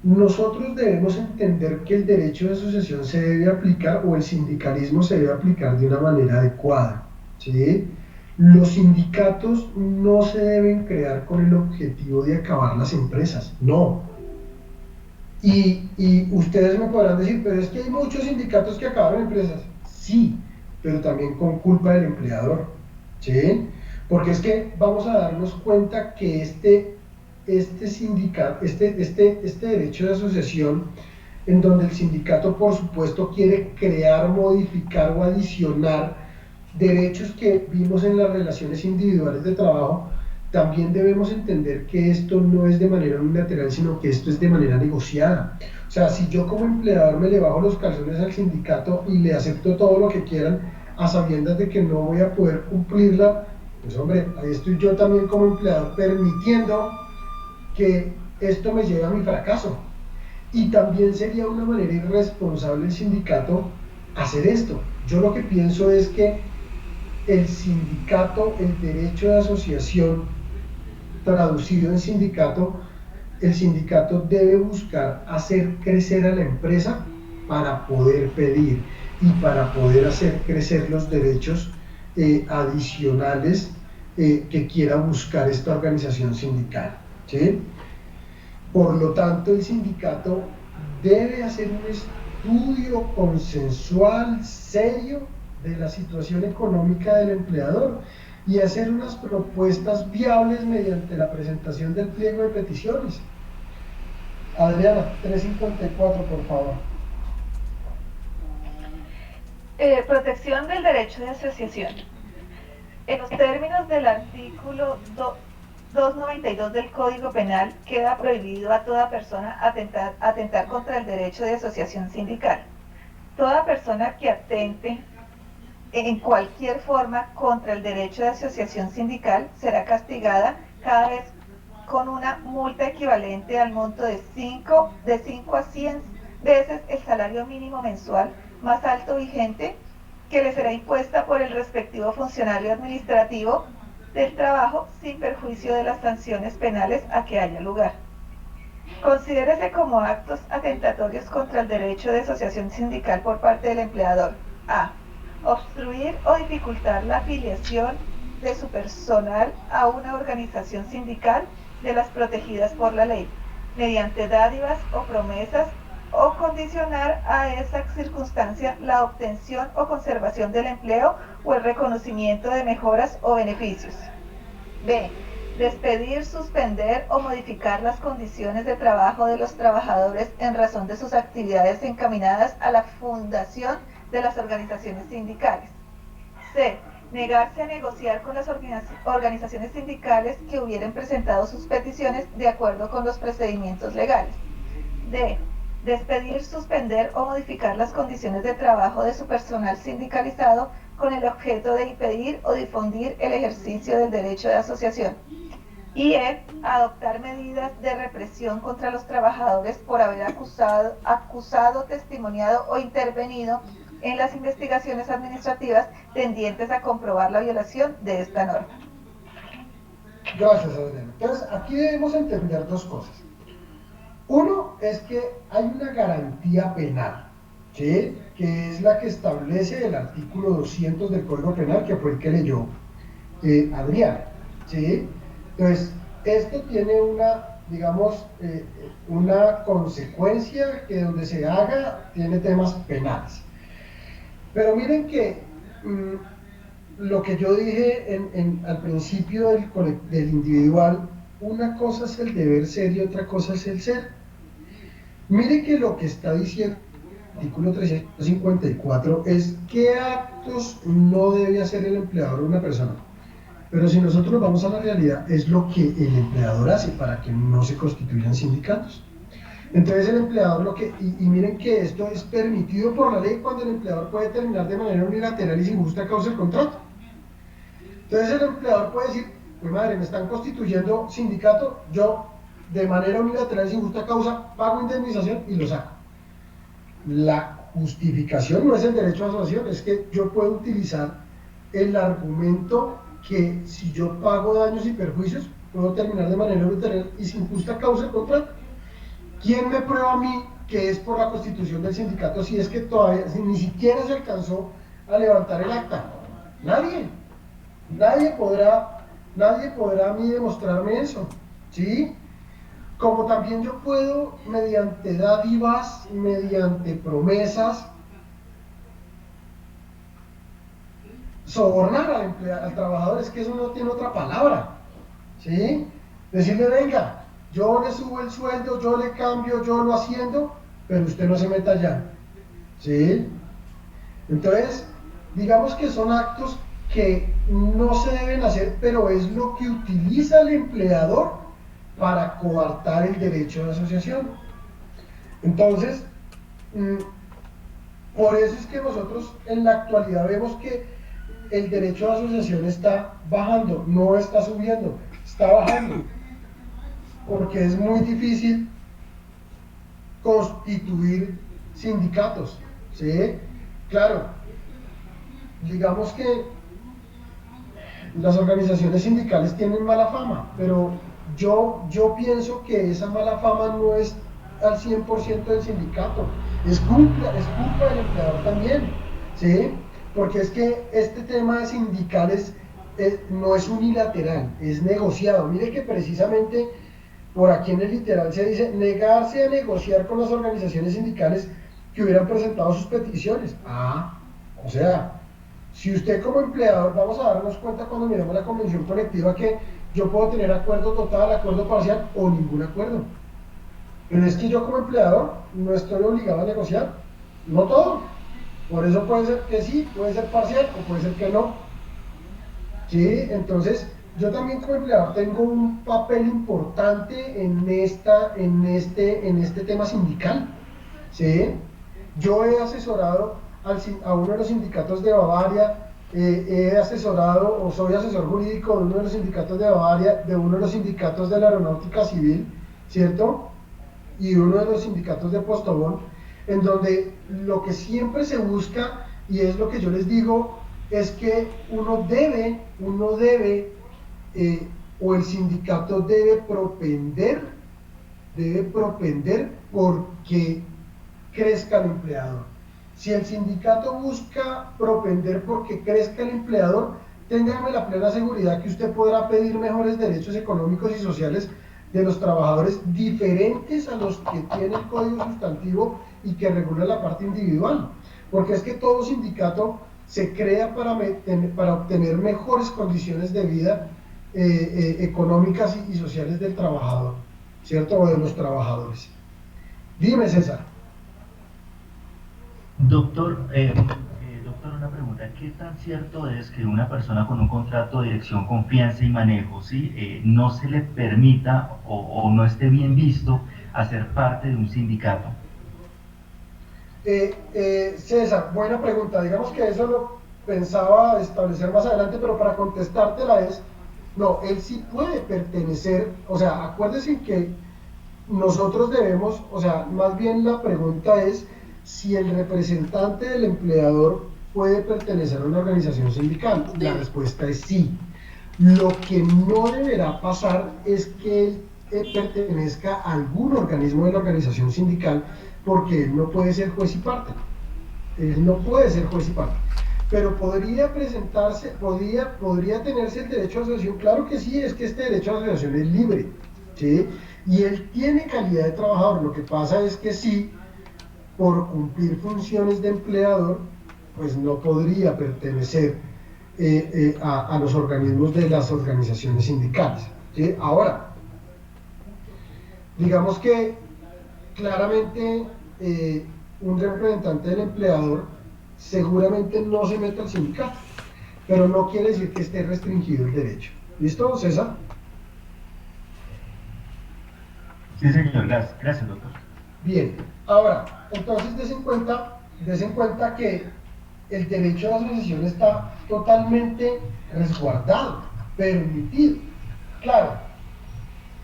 S1: nosotros debemos entender que el derecho de asociación se debe aplicar, o el sindicalismo se debe aplicar de una manera adecuada, ¿sí? Los sindicatos no se deben crear con el objetivo de acabar las empresas, no. Y ustedes me podrán decir, pero es que hay muchos sindicatos que acaban empresas. Sí, pero también con culpa del empleador, ¿sí? Porque es que vamos a darnos cuenta que este derecho de asociación, en donde el sindicato por supuesto quiere crear, modificar o adicionar derechos que vimos en las relaciones individuales de trabajo, también debemos entender que esto no es de manera unilateral, sino que esto es de manera negociada. O sea, si yo como empleador me le bajo los calzones al sindicato y le acepto todo lo que quieran, a sabiendas de que no voy a poder cumplirla, pues hombre, ahí estoy yo también como empleador permitiendo que esto me lleve a mi fracaso. Y también sería una manera irresponsable del sindicato hacer esto. Yo lo que pienso es que el sindicato, el derecho de asociación, traducido en sindicato, el sindicato debe buscar hacer crecer a la empresa para poder pedir y para poder hacer crecer los derechos adicionales que quiera buscar esta organización sindical, ¿sí? Por lo tanto, el sindicato debe hacer un estudio consensual, serio, de la situación económica del empleador y hacer unas propuestas viables mediante la presentación del pliego de peticiones. Adriana, 354, por favor.
S4: Protección del derecho de asociación. En los términos del artículo 292 del Código Penal, queda prohibido a toda persona atentar contra el derecho de asociación sindical. Toda persona que atente en cualquier forma contra el derecho de asociación sindical será castigada cada vez con una multa equivalente al monto de 5 a 100 veces el salario mínimo mensual más alto vigente, que le será impuesta por el respectivo funcionario administrativo del trabajo sin perjuicio de las sanciones penales a que haya lugar. Considérese como actos atentatorios contra el derecho de asociación sindical por parte del empleador: a. Obstruir o dificultar la afiliación de su personal a una organización sindical de las protegidas por la ley, mediante dádivas o promesas, o condicionar a esa circunstancia la obtención o conservación del empleo o el reconocimiento de mejoras o beneficios. B. Despedir, suspender o modificar las condiciones de trabajo de los trabajadores en razón de sus actividades encaminadas a la fundación de las organizaciones sindicales. C. Negarse a negociar con las organizaciones sindicales que hubieran presentado sus peticiones de acuerdo con los procedimientos legales. D. Despedir, suspender o modificar las condiciones de trabajo de su personal sindicalizado con el objeto de impedir o difundir el ejercicio del derecho de asociación. Y E. Adoptar medidas de represión contra los trabajadores por haber acusado, testimoniado o intervenido en las investigaciones administrativas tendientes a comprobar la violación de esta norma.
S1: Gracias, Adriana. Entonces, aquí debemos entender dos cosas. Uno es que hay una garantía penal, ¿sí?, que es la que establece el artículo 200 del Código Penal, que fue el que leyó Adriana, ¿sí? Entonces, esto tiene una, digamos, una consecuencia que donde se haga tiene temas penales. Pero miren que lo que yo dije al principio del individual, una cosa es el deber ser y otra cosa es el ser. Miren que lo que está diciendo el artículo 354 es qué actos no debe hacer el empleador o una persona. Pero si nosotros vamos a la realidad, es lo que el empleador hace para que no se constituyan sindicatos. Entonces el empleador y miren que esto es permitido por la ley cuando el empleador puede terminar de manera unilateral y sin justa causa el contrato. Entonces el empleador puede decir: pues madre, me están constituyendo sindicato, yo de manera unilateral y sin justa causa pago indemnización y lo saco. La justificación no es el derecho a asociación, es que yo puedo utilizar el argumento que si yo pago daños y perjuicios, puedo terminar de manera unilateral y sin justa causa el contrato. ¿Quién me prueba a mí que es por la constitución del sindicato si es que todavía ni siquiera se alcanzó a levantar el acta? Nadie. Nadie podrá a mí demostrarme eso, ¿sí? Como también yo puedo, mediante dádivas, mediante promesas, sobornar al trabajador, es que eso no tiene otra palabra, ¿sí? Decirle: venga, yo le subo el sueldo, yo le cambio, yo lo haciendo, pero usted no se meta allá, ¿sí? Entonces, digamos que son actos que no se deben hacer, pero es lo que utiliza el empleador para coartar el derecho de asociación. Entonces, por eso es que nosotros en la actualidad vemos que el derecho de asociación está bajando, no está subiendo, está bajando, porque es muy difícil constituir sindicatos, ¿sí? Claro, digamos que las organizaciones sindicales tienen mala fama, pero yo pienso que esa mala fama no es al 100% del sindicato, es culpa del empleador también, ¿sí? Porque es que este tema de sindicales no es unilateral, es negociado. Mire que precisamente por aquí en el literal se dice negarse a negociar con las organizaciones sindicales que hubieran presentado sus peticiones. O sea, si usted como empleador, vamos a darnos cuenta cuando miremos la convención colectiva que yo puedo tener acuerdo total, acuerdo parcial o ningún acuerdo. Pero es que yo como empleador no estoy obligado a negociar, no todo. Por eso puede ser que sí, puede ser parcial o puede ser que no. ¿Sí? Entonces, yo también como empleador tengo un papel importante en este tema sindical. ¿Sí? Yo he asesorado a uno de los sindicatos de Bavaria, he asesorado o soy asesor jurídico de uno de los sindicatos de Bavaria, de uno de los sindicatos de la aeronáutica civil, ¿cierto? Y uno de los sindicatos de Postobón, en donde lo que siempre se busca, y es lo que yo les digo, es que uno debe o el sindicato debe propender porque crezca el empleador. Si el sindicato busca propender porque crezca el empleador, téngame la plena seguridad que usted podrá pedir mejores derechos económicos y sociales de los trabajadores diferentes a los que tiene el Código Sustantivo y que regula la parte individual. Porque es que todo sindicato se crea para obtener mejores condiciones de vida económicas y sociales del trabajador, ¿cierto? O de los trabajadores. Dime, César.
S14: Doctor, una pregunta. ¿Qué tan cierto es que una persona con un contrato de dirección, confianza y manejo, ¿sí? No se le permita o no esté bien visto hacer parte de un sindicato?
S1: César, buena pregunta. Digamos que eso lo pensaba establecer más adelante, pero para contestártela no, él sí puede pertenecer, o sea, acuérdense que nosotros debemos, o sea, más bien la pregunta es si el representante del empleador puede pertenecer a una organización sindical. La respuesta es sí. Lo que no deberá pasar es que él pertenezca a algún organismo de la organización sindical, porque él no puede ser juez y parte. Él no puede ser juez y parte. Pero podría presentarse, podría tenerse el derecho a asociación. Claro que sí, es que este derecho a asociación es libre, ¿sí? Y él tiene calidad de trabajador. Lo que pasa es que sí, por cumplir funciones de empleador, pues no podría pertenecer a los organismos de las organizaciones sindicales, ¿sí? Ahora, digamos que claramente un representante del empleador seguramente no se mete al sindicato, pero no quiere decir que esté restringido el derecho. ¿Listo, César?
S14: Sí, señor. Gracias, doctor.
S1: Bien, ahora, entonces des en cuenta que el derecho a la asociación está totalmente resguardado, permitido. Claro,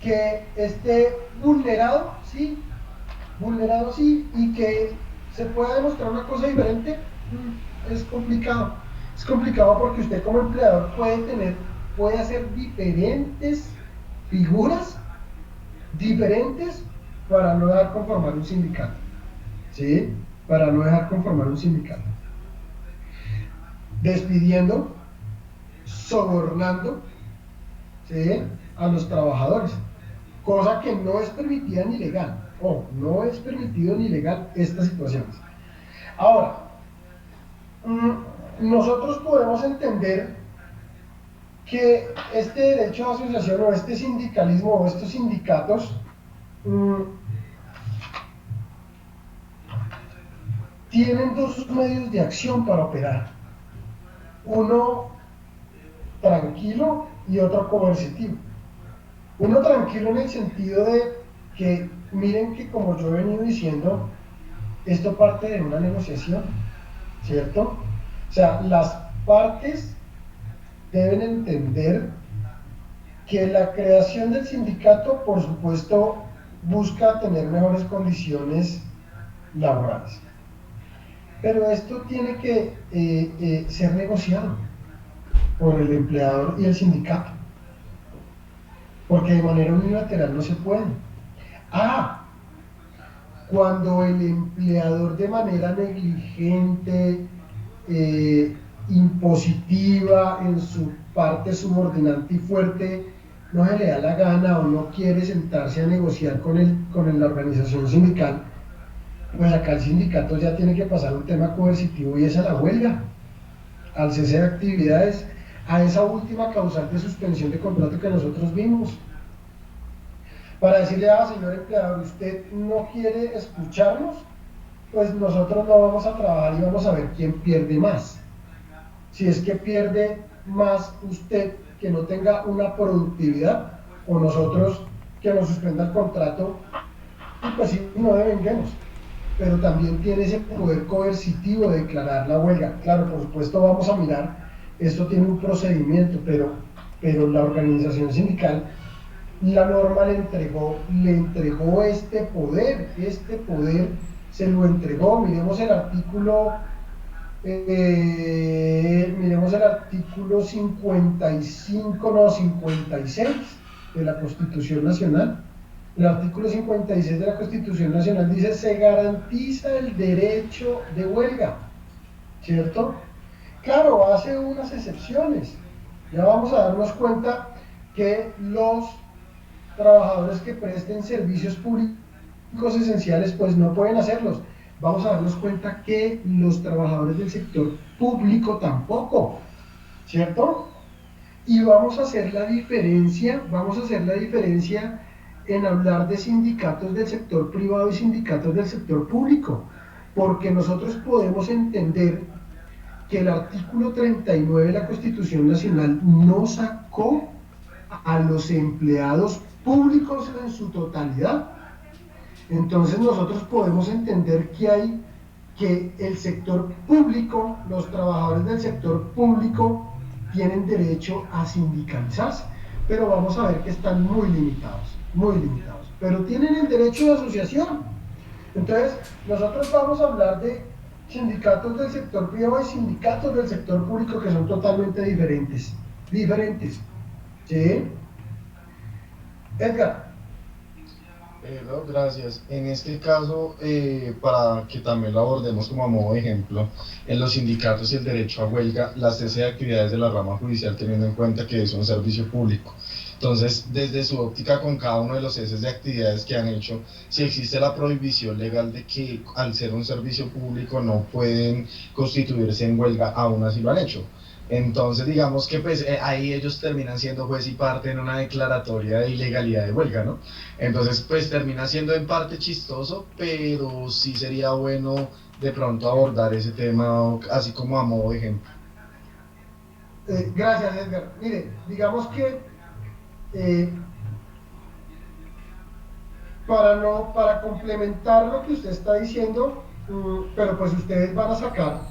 S1: que esté vulnerado, sí, y que se pueda demostrar una cosa diferente, es complicado. Es complicado porque usted como empleador puede hacer diferentes figuras, diferentes, para no dejar conformar un sindicato, ¿sí? Para no dejar conformar un sindicato. Despidiendo, sobornando, ¿sí?, a los trabajadores, cosa que no es permitida ni legal. No es permitido ni legal estas situaciones. Ahora, nosotros podemos entender que este derecho a asociación o este sindicalismo o estos sindicatos tienen dos medios de acción para operar. Uno tranquilo y otro coercitivo. Uno tranquilo en el sentido de que, miren que como yo he venido diciendo, esto parte de una negociación, ¿cierto? O sea, las partes deben entender que la creación del sindicato, por supuesto, busca tener mejores condiciones laborales. Pero esto tiene que ser negociado. por el empleador y el sindicato, porque de manera unilateral no se puede. Cuando el empleador de manera negligente, impositiva, en su parte subordinante y fuerte, no se le da la gana o no quiere sentarse a negociar con la organización sindical, pues acá el sindicato ya tiene que pasar un tema coercitivo y es a la huelga, al cese de actividades, a esa última causal de suspensión de contrato que nosotros vimos. Para decirle, señor empleador, usted no quiere escucharnos, pues nosotros no vamos a trabajar y vamos a ver quién pierde más. Si es que pierde más usted que no tenga una productividad, o nosotros que nos suspenda el contrato, y pues sí, no devenguemos. Pero también tiene ese poder coercitivo de declarar la huelga. Claro, por supuesto vamos a mirar, esto tiene un procedimiento, pero la organización sindical, la norma le entregó este poder se lo entregó. Miremos el artículo 56 de la Constitución Nacional. El artículo 56 de la Constitución Nacional dice: se garantiza el derecho de huelga, ¿cierto? Claro, hace unas excepciones. Ya vamos a darnos cuenta que los trabajadores que presten servicios públicos esenciales pues no pueden hacerlos. Vamos a darnos cuenta que los trabajadores del sector público tampoco, ¿cierto? Y vamos a hacer la diferencia en hablar de sindicatos del sector privado y sindicatos del sector público, porque nosotros podemos entender que el artículo 39 de la Constitución Nacional no sacó a los empleados públicos en su totalidad. Entonces nosotros podemos entender que el sector público, los trabajadores del sector público tienen derecho a sindicalizarse, pero vamos a ver que están muy limitados, pero tienen el derecho de asociación. Entonces nosotros vamos a hablar de sindicatos del sector privado y sindicatos del sector público que son totalmente diferentes, ¿sí? Edgar.
S11: No, gracias. En este caso, para que también lo abordemos como a modo de ejemplo, en los sindicatos y el derecho a huelga, la cese de actividades de la rama judicial, teniendo en cuenta que es un servicio público. Entonces, desde su óptica, con cada uno de los ceses de actividades que han hecho, si existe la prohibición legal de que al ser un servicio público no pueden constituirse en huelga, aún así lo han hecho. Entonces, digamos que pues ahí ellos terminan siendo juez y parte en una declaratoria de ilegalidad de huelga, ¿no? Entonces, pues termina siendo en parte chistoso, pero sí sería bueno de pronto abordar ese tema así como a modo de ejemplo.
S1: Gracias, Edgar. Mire, digamos que para complementar lo que usted está diciendo, pero pues ustedes van a sacar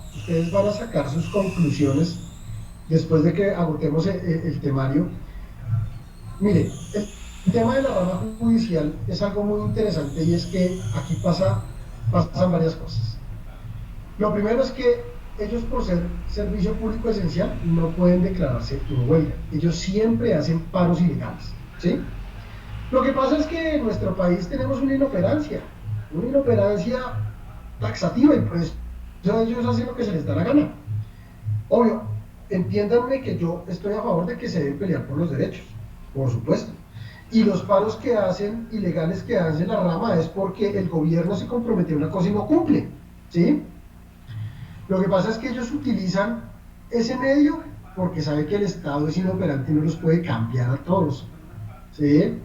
S1: sus conclusiones después de que agotemos el temario. Mire, el tema de la rama judicial es algo muy interesante, y es que aquí pasan varias cosas. Lo primero es que ellos, por ser servicio público esencial, no pueden declararse en huelga. Ellos siempre hacen paros ilegales, ¿sí? Lo que pasa es que en nuestro país tenemos una inoperancia taxativa, y pues ellos hacen lo que se les da la gana. Obvio, entiéndanme que yo estoy a favor de que se deben pelear por los derechos, por supuesto. Y los paros que hacen, ilegales que hace la rama, es porque el gobierno se comprometió a una cosa y no cumple, ¿sí? Lo que pasa es que ellos utilizan ese medio porque sabe que el Estado es inoperante y no los puede cambiar a todos, ¿sí?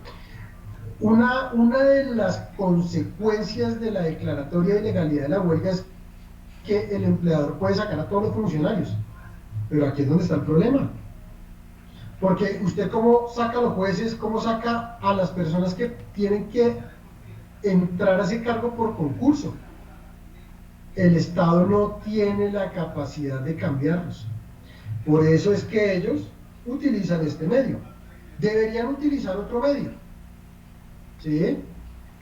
S1: Una de las consecuencias de la declaratoria de ilegalidad de la huelga es que el empleador puede sacar a todos los funcionarios, pero aquí es donde está el problema, porque usted cómo saca a los jueces, cómo saca a las personas que tienen que entrar a ese cargo por concurso. El Estado no tiene la capacidad de cambiarlos. Por eso es que ellos utilizan este medio. Deberían utilizar otro medio, ¿sí?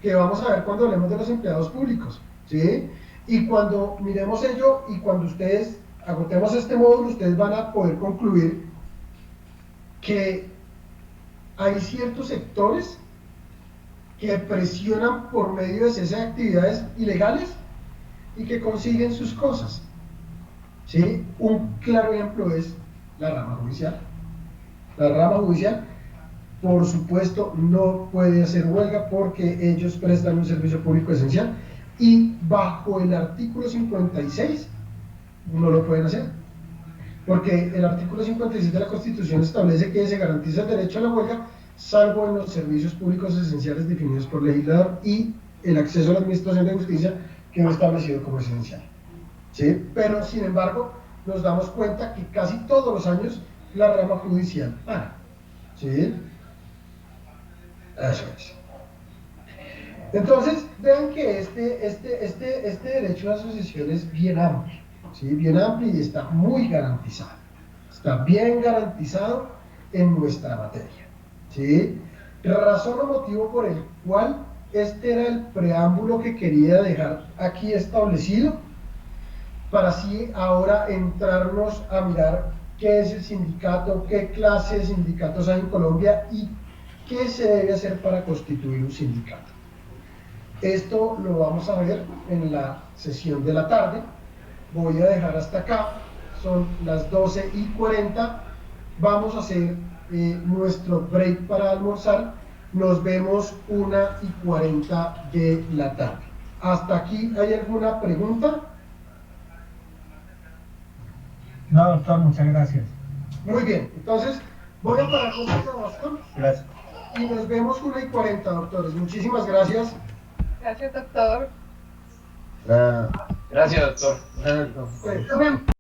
S1: Que vamos a ver cuando hablemos de los empleados públicos, ¿sí? Y cuando miremos ello y cuando ustedes agotemos este módulo, ustedes van a poder concluir que hay ciertos sectores que presionan por medio de cese de actividades ilegales y que consiguen sus cosas. ¿Sí? Un claro ejemplo es la rama judicial. La rama judicial, por supuesto, no puede hacer huelga porque ellos prestan un servicio público esencial y bajo el artículo 56 no lo pueden hacer. Porque el artículo 56 de la Constitución establece que se garantiza el derecho a la huelga, salvo en los servicios públicos esenciales definidos por legislador y el acceso a la administración de justicia quedó establecido como esencial. ¿Sí? Pero, sin embargo, nos damos cuenta que casi todos los años la rama judicial para. ¿Sí? Eso es. Entonces, vean que este derecho a asociación es bien amplio. ¿Sí? Bien amplio y está muy garantizado. Está bien garantizado en nuestra materia. ¿Sí? Razón o motivo por el cual este era el preámbulo que quería dejar aquí establecido, para así ahora entrarnos a mirar qué es el sindicato, qué clase de sindicatos hay en Colombia y qué se debe hacer para constituir un sindicato. Esto lo vamos a ver en la sesión de la tarde. Voy a dejar hasta acá, son las 12:40, vamos a hacer nuestro break para almorzar, nos vemos 1:40 de la tarde. ¿Hasta aquí hay alguna pregunta?
S19: No, doctor, muchas gracias.
S1: Muy bien, entonces voy a parar con esta Boston.
S3: Gracias.
S1: Y nos vemos 1:40, doctores. Muchísimas gracias.
S4: Gracias, doctor.
S7: Gracias, doctor.
S1: Pues,